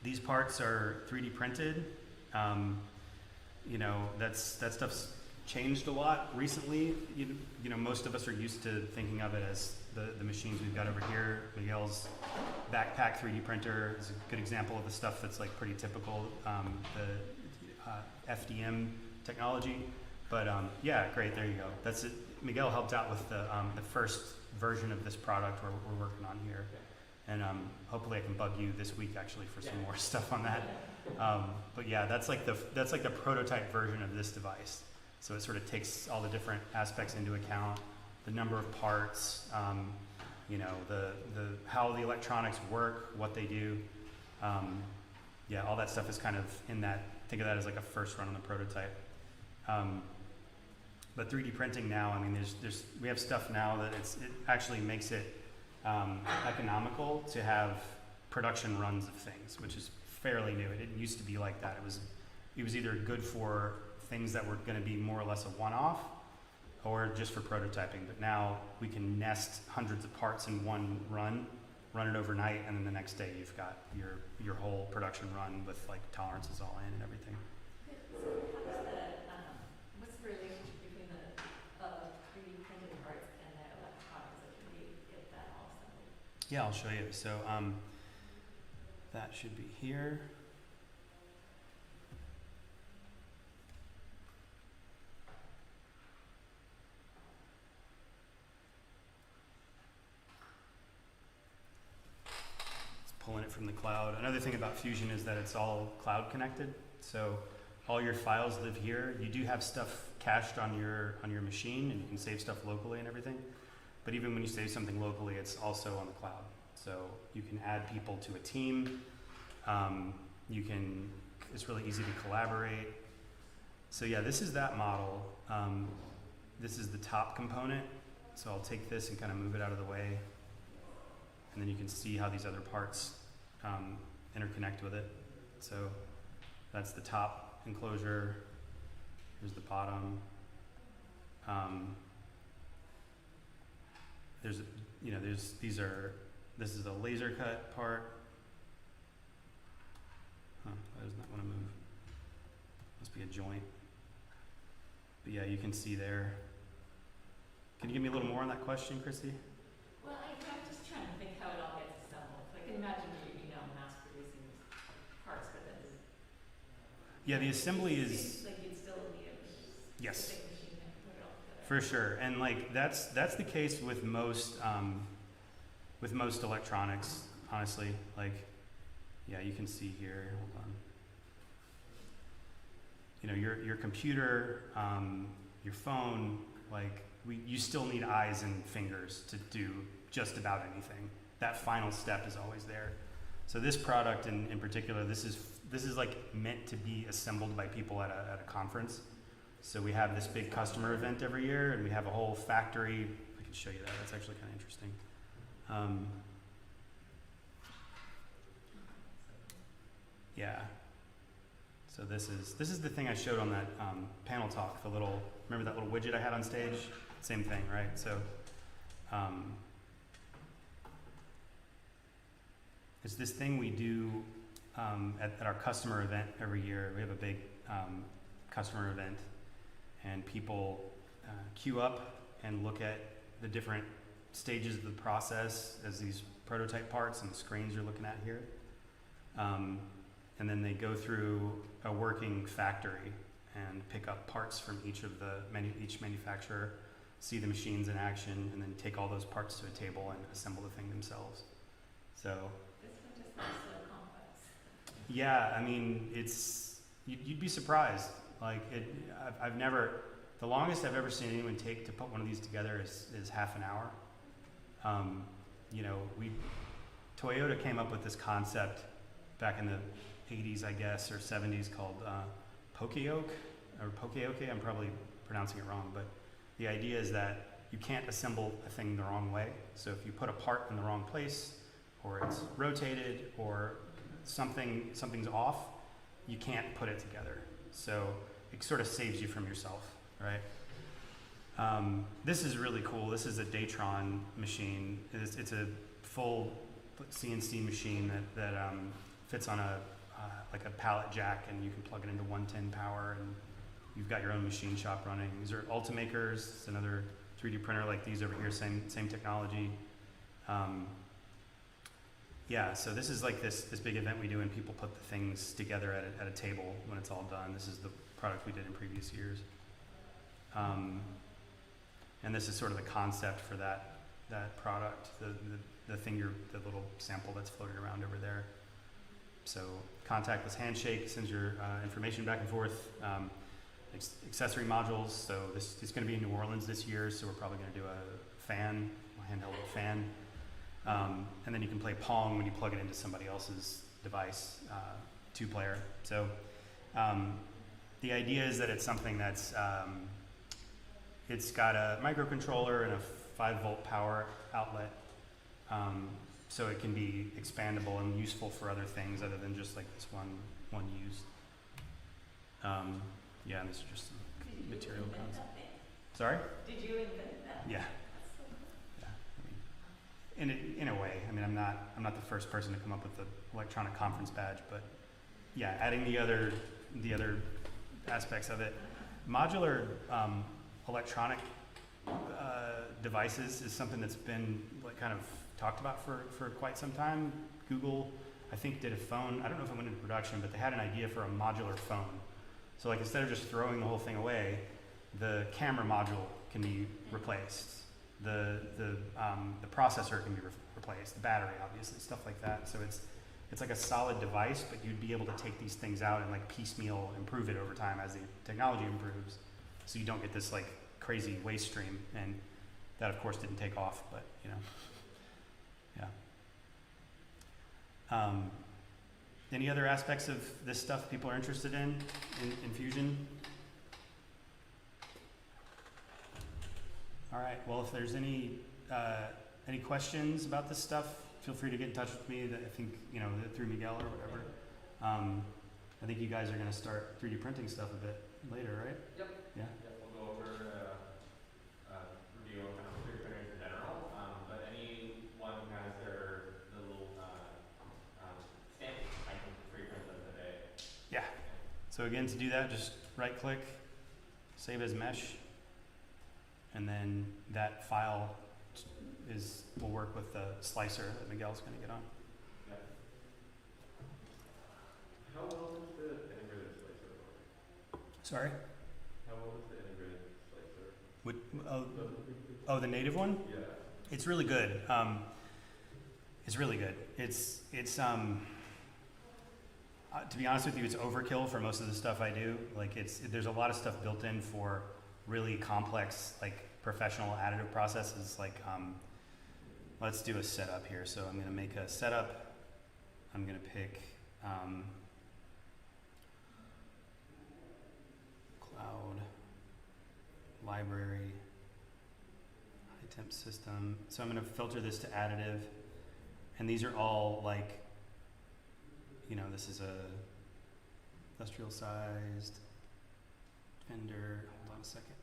These parts are 3D printed. You know, that stuff's changed a lot recently. You know, most of us are used to thinking of it as the machines we've got over here. Miguel's backpack 3D printer is a good example of the stuff that's like pretty typical, the FDM technology. But yeah, great, there you go. That's it. Miguel helped out with the first version of this product we're working on here. And hopefully I can bug you this week actually for some more stuff on that. But yeah, that's like the prototype version of this device. So it sort of takes all the different aspects into account, the number of parts, you know, the how the electronics work, what they do. Yeah, all that stuff is kind of in that. Think of that as like a first run on the prototype. But 3D printing now, I mean, we have stuff now that it actually makes it economical to have production runs of things, which is fairly new. It didn't used to be like that. It was either good for things that were going to be more or less a one-off, or just for prototyping. But now we can nest hundreds of parts in one run it overnight, and then the next day you've got your whole production run with like tolerances all in and everything. So how does what's the relationship between the 3D printed parts and the electronics? Like, can we get that all assembled? Yeah, I'll show you. So that should be here. Pulling it from the cloud. Another thing about Fusion is that it's all cloud connected. So all your files live here. You do have stuff cached on your machine, and you can save stuff locally and everything. But even when you save something locally, it's also on the cloud. So you can add people to a team. It's really easy to collaborate. So yeah, this is that model. This is the top component. So I'll take this and kind of move it out of the way. And then you can see how these other parts interconnect with it. So that's the top enclosure. Here's the bottom. This is a laser cut part. That does not want to move. Must be a joint. But yeah, you can see there. Can you give me a little more on that question, Christy? Well, I'm just trying to think how it all gets assembled. I can imagine mass producing parts, but then Yeah, the assembly is like you'd still need a yes, specific machine to put it all together. for sure, and like that's the case with most electronics. Honestly, like yeah, you can see here. Hold on. Your computer, your phone, like you still need eyes and fingers to do just about anything. That final step is always there. So this product in particular, this is like meant to be assembled by people at a conference. So we have this big customer event every year, and we have a whole factory. I can show you that. That's actually kind of interesting. Yeah. So this is the thing I showed on that panel talk. Remember that little widget I had on stage? Same thing, right? So it's this thing we do at our customer event every year. We have a big customer event, and people queue up and look at the different stages of the process as these prototype parts and the screens you're looking at here. And then they go through a working factory and pick up parts from each manufacturer, see the machines in action, and then take all those parts to a table and assemble the thing themselves. So This one just looks so complex. yeah, I mean, you'd be surprised. Like the longest I've ever seen anyone take to put one of these together is half an hour. Toyota came up with this concept back in the 80s, I guess, or 70s called Pokeyoke, or Pokeyoke. I'm probably pronouncing it wrong, but the idea is that you can't assemble a thing the wrong way. So if you put a part in the wrong place, or it's rotated, or something's off, you can't put it together. So it sort of saves you from yourself, right? This is really cool. This is a Datron machine. It's a full CNC machine that fits on like a pallet jack, and you can plug it into 110 power, and you've got your own machine shop running. These are Ultimakers. It's another 3D printer like these over here, same technology. Yeah, so this is like this big event we do, and people put the things together at a table when it's all done. This is the product we did in previous years. And this is sort of the concept for that product, the little sample that's floating around over there. So contactless handshake sends your information back and forth. Accessory modules, so it's going to be in New Orleans this year, so we're probably going to do a handheld fan. And then you can play Pong when you plug it into somebody else's device, 2-player. So the idea is that it's something that's it's got a microcontroller and a 5-volt power outlet, so it can be expandable and useful for other things other than just like this one use. Yeah, and these are just some Did you material invent codes. that thing? Sorry? Did you invent that? Yeah. That's so cool. Yeah. I mean, in a way, I mean, I'm not the first person to come up with the electronic conference badge, but yeah, adding the other aspects of it. Modular electronic devices is something that's been like kind of talked about for quite some time. Google, I think, did a phone. I don't know if it went into production, but they had an idea for a modular phone. So like instead of just throwing the whole thing away, the camera module can be replaced. The processor can be replaced. The battery, obviously, stuff like that. So it's like a solid device, but you'd be able to take these things out and like piecemeal improve it over time as the technology improves. So you don't get this like crazy waste stream, and that of course didn't take off, but you know, yeah. Any other aspects of this stuff people are interested in Fusion? All right. Well, if there's any questions about this stuff, feel free to get in touch with me. I think through Miguel or whatever. I think you guys are going to start 3D printing stuff a bit later, right? Yep. Yeah. We'll go over review of kind of 3D printers in general, but anyone who has the little stamp, I can 3D print them today. Yeah. So again, to do that, just right-click, save as mesh, and then that file will work with the slicer that Miguel's going to get on. Yep. How well does the integrated slicer work? Sorry? How well does the integrated slicer? The native one? Yeah. It's really good. It's really good. It's to be honest with you, it's overkill for most of the stuff I do. Like there's a lot of stuff built in for really complex, like professional additive processes. Like let's do a setup here. So I'm going to make a setup. I'm going to pick cloud, library, high temp system. So I'm going to filter this to additive, and these are all like, this is a industrial sized Fender. Hold on a second.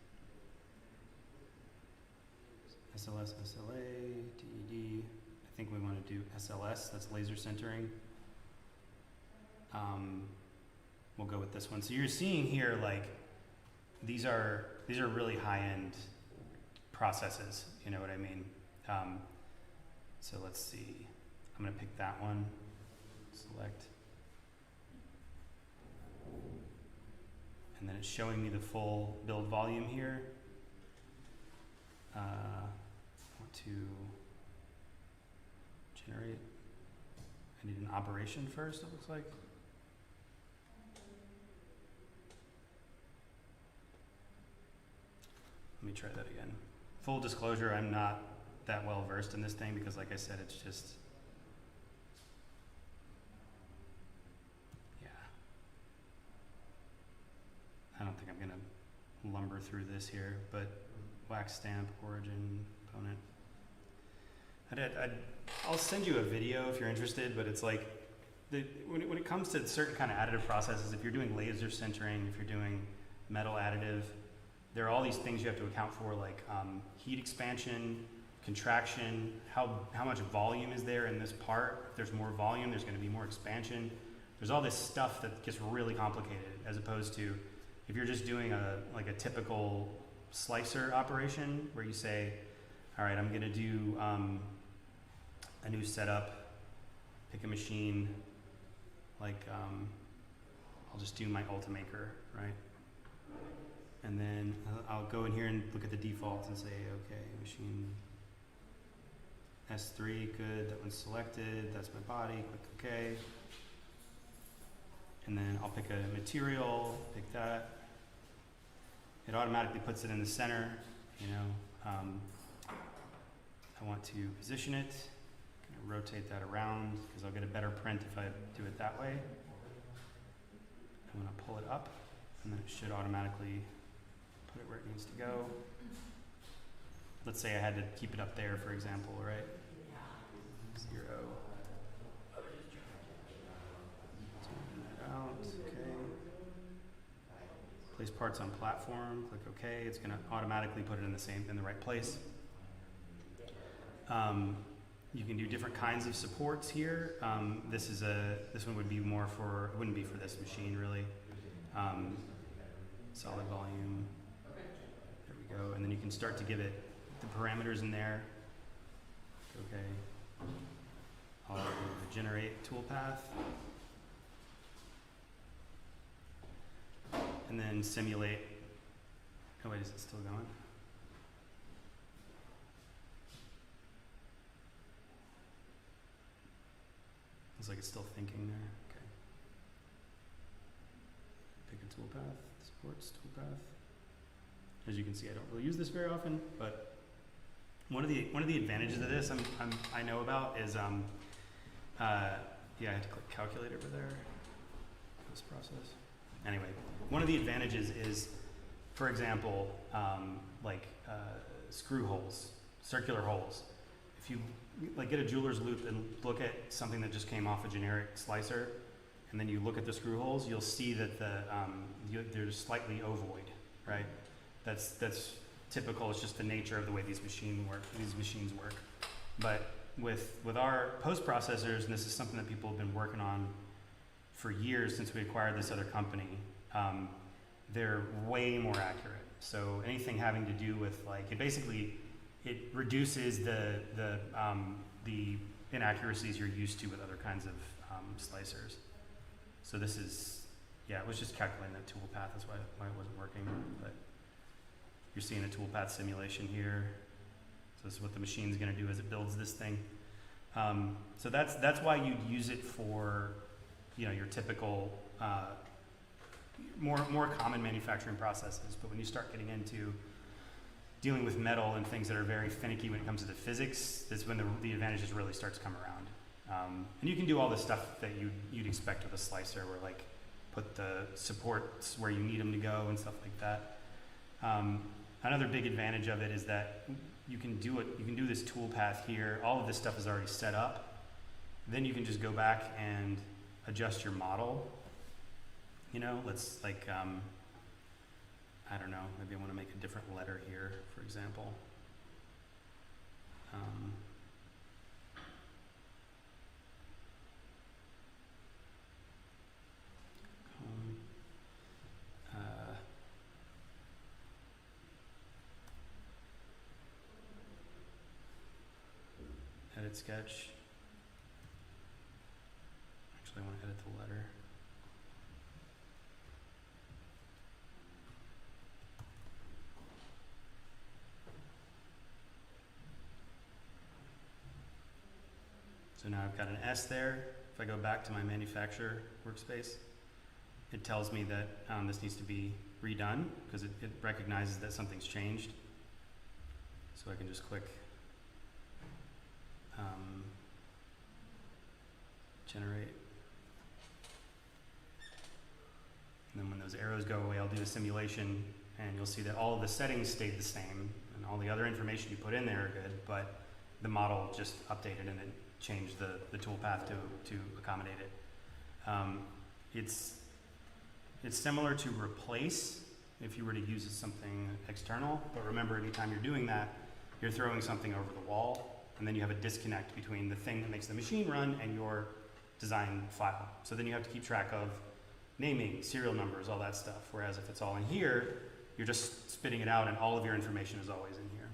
SLS, SLA, DED. I think we want to do SLS. That's laser centering. We'll go with this one. So you're seeing here, like, these are really high-end processes. You know what I mean? So let's see. I'm gonna pick that one. Select. And then it's showing me the full build volume here. I want to generate. I need an operation first, it looks like. Let me try that again. Full disclosure, I'm not that well versed in this thing because, like I said, it's just, yeah. I don't think I'm gonna lumber through this here, but wax stamp, origin, component. I'll send you a video if you're interested, but it's like, when it comes to certain kind of additive processes, if you're doing laser sintering, if you're doing metal additive, there are all these things you have to account for, like heat expansion, contraction, how much volume is there in this part. If there's more volume, there's going to be more expansion. There's all this stuff that gets really complicated, as opposed to if you're just doing a typical slicer operation where you say, all right, I'm going to do a new setup, pick a machine, like I'll just do my Ultimaker, right? And then I'll go in here and look at the defaults and say, okay, machine S3, good, that one's selected, that's my body, click OK. And then I'll pick a material, pick that. It automatically puts it in the center, I want to position it, rotate that around because I'll get a better print if I do it that way. I'm going to pull it up and then it should automatically put it where it needs to go. Let's say I had to keep it up there, for example, right? 0. Zoom that out, okay. Place parts on platform, click OK. It's gonna automatically put it in the right place. You can do different kinds of supports here. This one would be more for, it wouldn't be for this machine really. Solid volume. There we go. And then you can start to give it the parameters in there. Okay. I'll do the generate toolpath. And then simulate. Oh wait, is it still going? Looks like it's still thinking there. Okay. Pick a toolpath. Supports toolpath. As you can see, I don't really use this very often, but one of the advantages of this I know about is yeah, I had to click calculate over there. Post process. Anyway, one of the advantages is, for example, screw holes, circular holes. If you get a jeweler's loupe and look at something that just came off a generic slicer, and then you look at the screw holes, you'll see that they're slightly ovoid, right? That's typical. It's just the nature of the way these machines work. But with our post processors, and this is something that people have been working on for years since we acquired this other company, they're way more accurate. So anything having to do with it reduces the inaccuracies you're used to with other kinds of slicers. So this is, yeah, it was just calculating that toolpath. That's why it wasn't working. But you're seeing a toolpath simulation here. So this is what the machine's going to do as it builds this thing. So that's why you'd use it for, your typical more common manufacturing processes. But when you start getting into dealing with metal and things that are very finicky when it comes to the physics, that's when the advantages really start to come around. And you can do all the stuff that you'd expect with a slicer, where put the supports where you need them to go and stuff like that. Another big advantage of it is that you can do this toolpath here. All of this stuff is already set up. Then you can just go back and adjust your model. Let's I don't know, maybe I want to make a different letter here, for example. Edit sketch. Actually, I want to edit the letter. So now I've got an S there. If I go back to my manufacturer workspace, it tells me that this needs to be redone because it recognizes that something's changed. So I can just click generate. And then when those arrows go away, I'll do a simulation and you'll see that all of the settings stayed the same and all the other information you put in there are good, but the model just updated and it changed the toolpath to accommodate it. It's similar to replace if you were to use something external, but remember anytime you're doing that, you're throwing something over the wall and then you have a disconnect between the thing that makes the machine run and your design file. So then you have to keep track of naming, serial numbers, all that stuff. Whereas if it's all in here, you're just spitting it out and all of your information is always in here.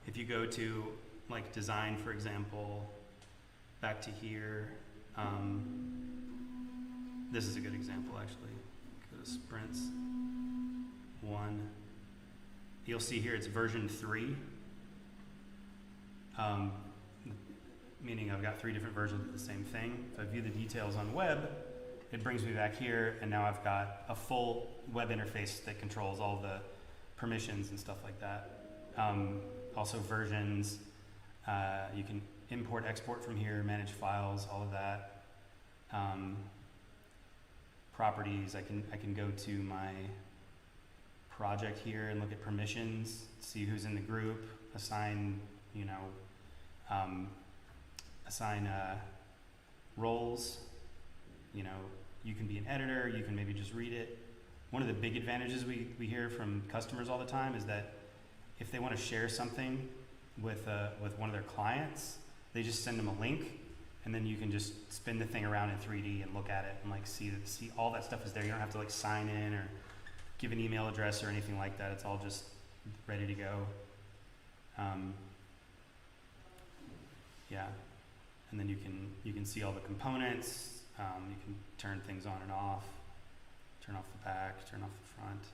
If you go to design, for example, back to here, this is a good example actually. Go to sprints 1. You'll see here it's version 3. Meaning I've got 3 different versions of the same thing. If I view the details on web, it brings me back here, and now I've got a full web interface that controls all the permissions and stuff like that. Also versions, you can import, export from here, manage files, all of that. properties, I can go to my project here and look at permissions, see who's in the group, assign, you know, assign roles. You know, you can be an editor, you can maybe just read it. One of the big advantages we hear from customers all the time is that if they want to share something with one of their clients, they just send them a link, and then you can just spin the thing around in 3D and look at it and like see all that stuff is there. You don't have to like sign in or give an email address or anything like that. It's all just ready to go. Yeah, and then you can see all the components. You can turn things on and off, turn off the back, turn off the front.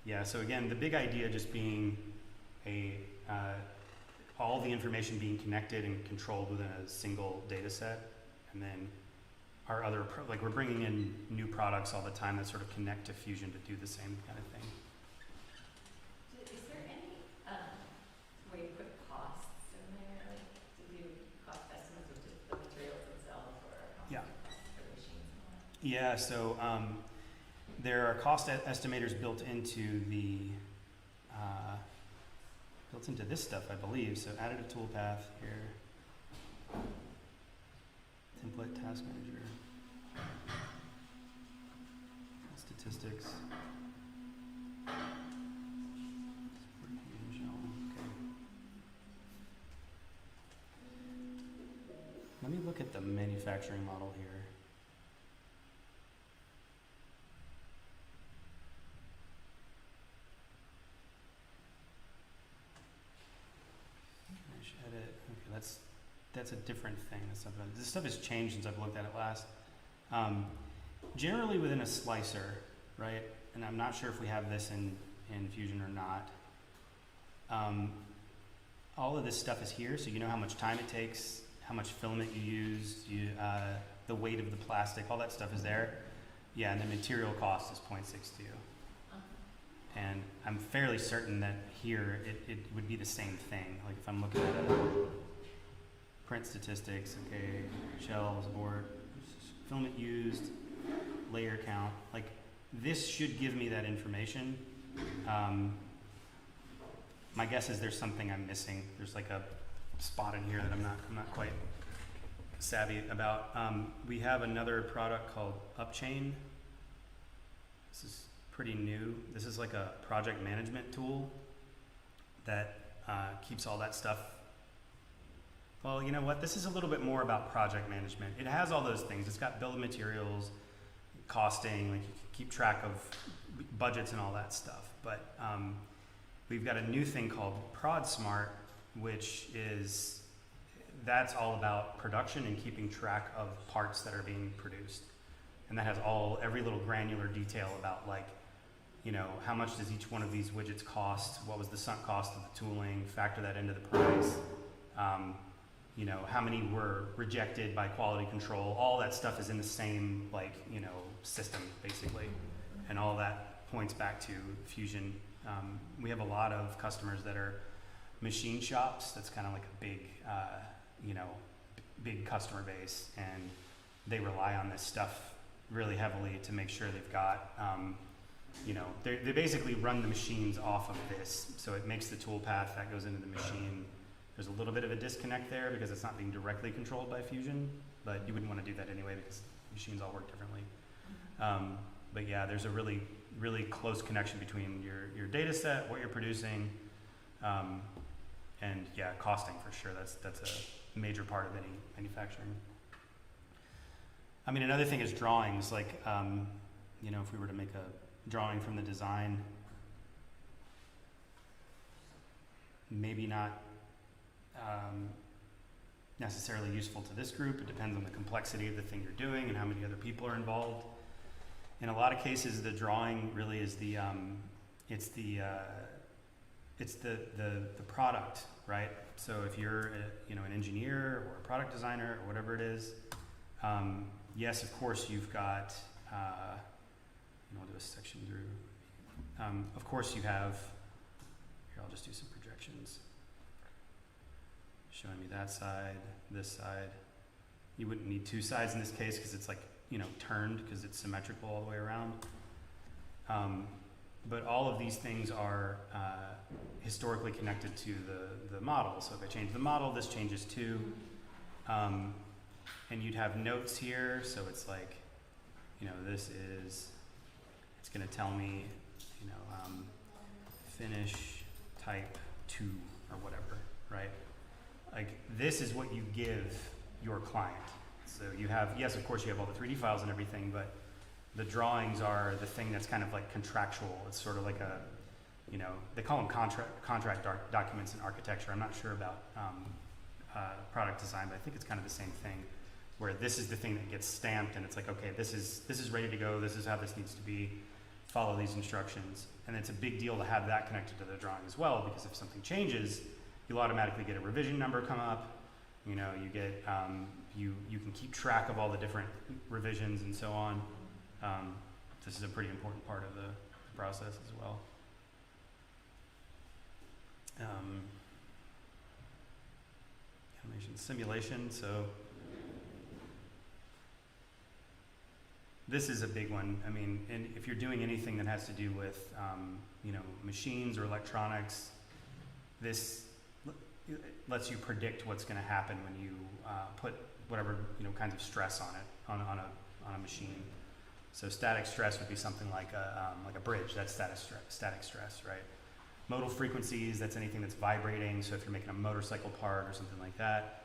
Yeah, so again, the big idea just being all the information being connected and controlled within a single data set, and then our other, like we're bringing in new products all the time that sort of connect to Fusion to do the same kind of thing. Is there any way to put costs in there, like to do cost estimates of just the materials themselves or how Yeah. much it costs for machines and all that? Yeah, so there are cost estimators built into this stuff, I believe. So added a toolpath here, template task manager, statistics. Okay. Let me look at the manufacturing model here. Edit. Okay, that's a different thing. This stuff has changed since I've looked at it last. Generally within a slicer, right? And I'm not sure if we have this in Fusion or not. All of this stuff is here, so you know how much time it takes, how much filament you use, the weight of the plastic, all that stuff is there. Yeah, and the material cost is 0.62. And I'm fairly certain that here it would be the same thing. Like if I'm looking at print statistics, okay, shelves, board, filament used, layer count, like this should give me that information. My guess is there's something I'm missing. There's like a spot in here that I'm not quite savvy about. We have another product called Upchain. This is pretty new. This is like a project management tool that keeps all that stuff. Well, you know what? This is a little bit more about project management. It has all those things. It's got bill of materials, costing, like you can keep track of budgets and all that stuff. But we've got a new thing called ProdSmart, which that's all about production and keeping track of parts that are being produced. And that has every little granular detail about like, you know, how much does each one of these widgets cost? What was the sunk cost of the tooling? Factor that into the price. You know, how many were rejected by quality control? All that stuff is in the same, like, you know, system basically. And all that points back to Fusion. We have a lot of customers that are machine shops. That's kind of like a big, you know, big customer base. And they rely on this stuff really heavily to make sure they've got, you know, they basically run the machines off of this. So it makes the tool path that goes into the machine. There's a little bit of a disconnect there because it's not being directly controlled by Fusion, but you wouldn't want to do that anyway because machines all work differently. But yeah, there's a really, really close connection between your data set, what you're producing, and yeah, costing for sure. That's a major part of any manufacturing. I mean, another thing is drawings. Like, you know, if we were to make a drawing from the design, maybe not necessarily useful to this group. It depends on the complexity of the thing you're doing and how many other people are involved. In a lot of cases, the drawing really is the product, right? So if you're you know, an engineer or a product designer or whatever it is, yes, of course you've got. And I'll do a section through. Of course you have. Here, I'll just do some projections. Showing me that side, this side. You wouldn't need two sides in this case because it's like, you know, turned because it's symmetrical all the way around. But all of these things are historically connected to the model. So if I change the model, this changes too. And you'd have notes here, so it's like, you know, it's gonna tell me, you know, finish type 2 or whatever, right? Like, this is what you give your client. So you have, yes, of course you have all the 3D files and everything, but the drawings are the thing that's kind of like contractual. It's sort of like a, you know, they call them contract documents in architecture. I'm not sure about product design, but I think it's kind of the same thing, where this is the thing that gets stamped and it's like, okay, this is ready to go, this is how this needs to be, follow these instructions. And it's a big deal to have that connected to the drawing as well, because if something changes, you'll automatically get a revision number come up. You know, you get, you can keep track of all the different revisions and so on. This is a pretty important part of the process as well. Animation simulation, so this is a big one. I mean, and if you're doing anything that has to do with, you know, machines or electronics, this lets you predict what's going to happen when you put whatever, you know, kinds of stress on it on a machine. So static stress would be something like a bridge. That's static stress, right? Modal frequencies, that's anything that's vibrating. So if you're making a motorcycle part or something like that.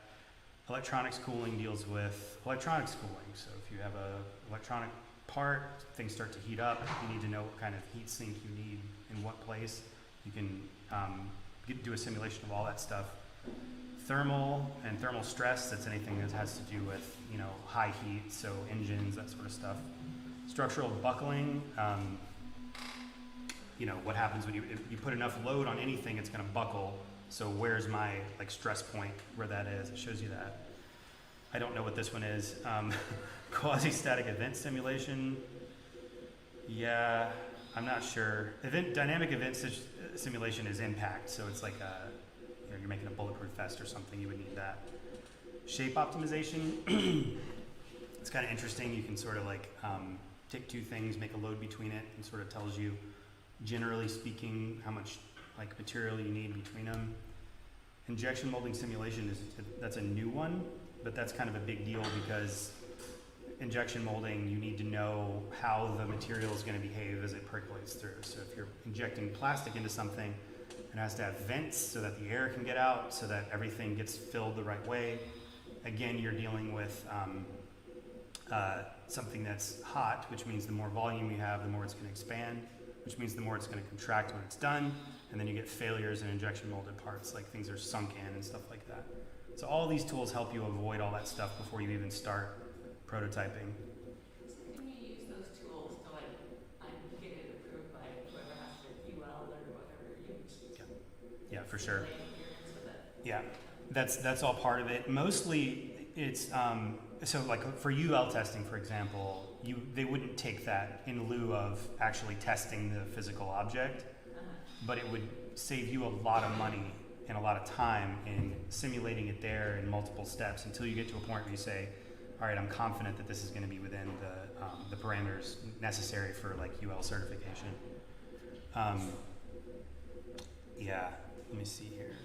Electronics cooling deals with electronics cooling. So if you have a electronic part, things start to heat up. You need to know what kind of heat sink you need in what place. You can do a simulation of all that stuff. Thermal and thermal stress, that's anything that has to do with, you know, high heat, so engines, that sort of stuff. Structural buckling, you know, what happens when if you put enough load on anything, it's going to buckle. So where's my like stress point where that is? It shows you that. I don't know what this one is. Quasi-static event simulation. Yeah, I'm not sure. Dynamic event simulation is impact, so it's like you know, you're making a bulletproof vest or something. You would need that. Shape optimization. It's kind of interesting. You can sort of like take two things, make a load between it, and sort of tells you, generally speaking, how much like material you need between them. Injection molding simulation that's a new one, but that's kind of a big deal because injection molding, you need to know how the material is going to behave as it percolates through. So if you're injecting plastic into something, it has to have vents so that the air can get out, so that everything gets filled the right way. Again, you're dealing with something that's hot, which means the more volume you have, the more it's going to expand, which means the more it's going to contract when it's done, and then you get failures in injection molded parts, like things are sunk in and stuff like that. So all these tools help you avoid all that stuff before you even start prototyping. So can you use those tools to like get it approved by whoever has the UL or whatever you use? Yeah, for sure. Yeah, that's all part of it. Mostly it's so like for UL testing, for example, they wouldn't take that in lieu of actually testing the physical object, but it would save you a lot of money and a lot of time in simulating it there in multiple steps until you get to a point where you say, all right, I'm confident that this is going to be within the parameters necessary for like UL certification. Yeah, let me see here.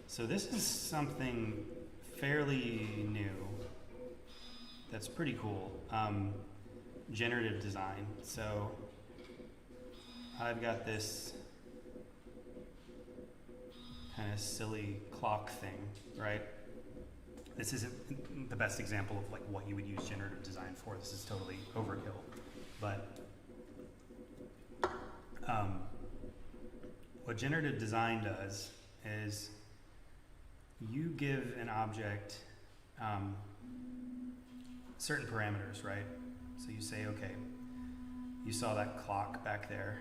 So this is something fairly new that's pretty cool. Generative design. So I've got this kind of silly clock thing, right? This isn't the best example of like what you would use generative design for. This is totally overkill. But what generative design does is you give an object certain parameters, right? So you say, okay, you saw that clock back there,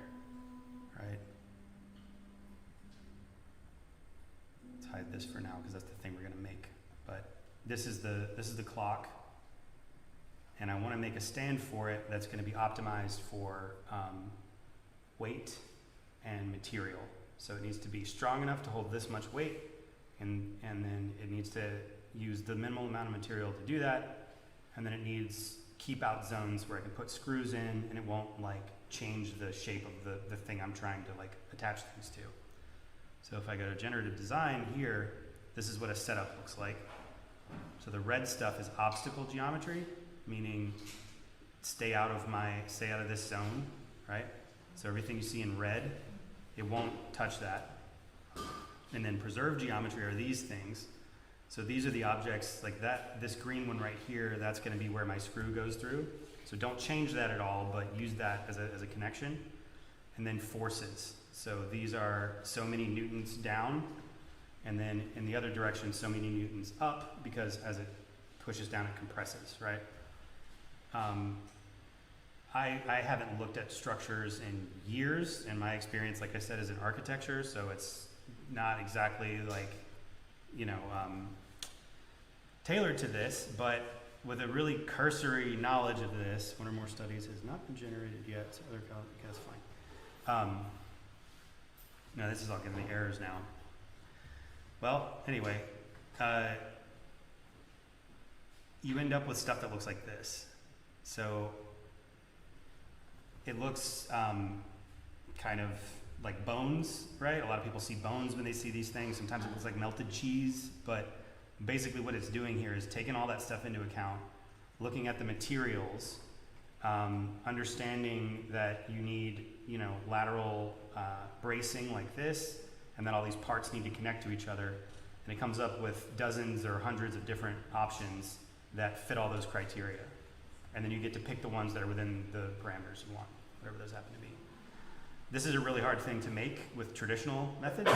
right? Let's hide this for now because that's the thing we're going to make. But this is the clock, and I want to make a stand for it that's going to be optimized for weight and material. So it needs to be strong enough to hold this much weight, and then it needs to use the minimal amount of material to do that, and then it needs keep out zones where I can put screws in and it won't like change the shape of the thing I'm trying to like attach things to. So if I go to generative design here, this is what a setup looks like. So the red stuff is obstacle geometry, meaning stay out of this zone, right? So everything you see in red, it won't touch that. And then preserve geometry are these things. So these are the objects like that, this green one right here, that's gonna be where my screw goes through. So don't change that at all, but use that as a connection. And then forces. So these are so many newtons down, and then in the other direction, so many newtons up, because as it pushes down, it compresses, right? I haven't looked at structures in years, and my experience, like I said, is in architecture, so it's not exactly like, you know, tailored to this, but with a really cursory knowledge of this, one or more studies has not been generated yet, so other that's fine. No, this is all giving me errors now. Well, anyway, you end up with stuff that looks like this. So it looks kind of like bones, right? A lot of people see bones when they see these things. Sometimes it looks like melted cheese, but basically what it's doing here is taking all that stuff into account, looking at the materials, understanding that you need, you know, lateral bracing like this, and then all these parts need to connect to each other, and it comes up with dozens or hundreds of different options that fit all those criteria. And then you get to pick the ones that are within the parameters you want, whatever those happen to be. This is a really hard thing to make with traditional methods,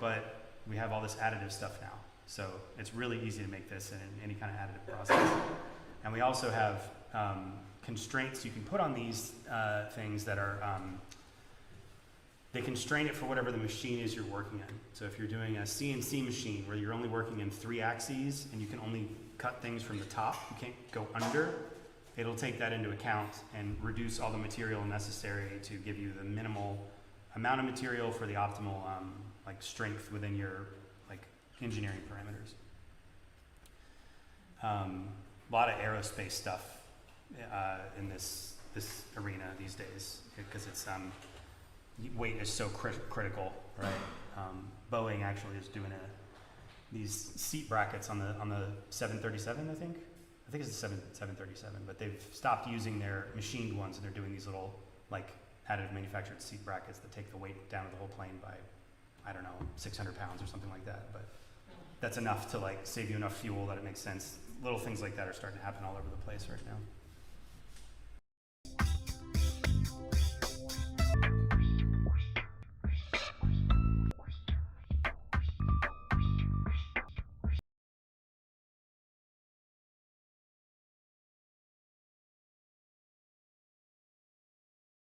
but we have all this additive stuff now. So it's really easy to make this in any kind of additive process. And we also have constraints you can put on these things that are, they constrain it for whatever the machine is you're working in. So if you're doing a CNC machine where you're only working in 3 axes and you can only cut things from the top, you can't go under, it'll take that into account and reduce all the material necessary to give you the minimal amount of material for the optimal like strength within your like engineering parameters. A lot of aerospace stuff in this arena these days because it's weight is so critical, right? Boeing actually is doing these seat brackets on the 737, I think it's the 737, but they've stopped using their machined ones and they're doing these little like additive manufactured seat brackets that take the weight down of the whole plane by, I don't know, 600 pounds or something like that. But that's enough to like save you enough fuel that it makes sense. Little things like that are starting to happen all over the place right now.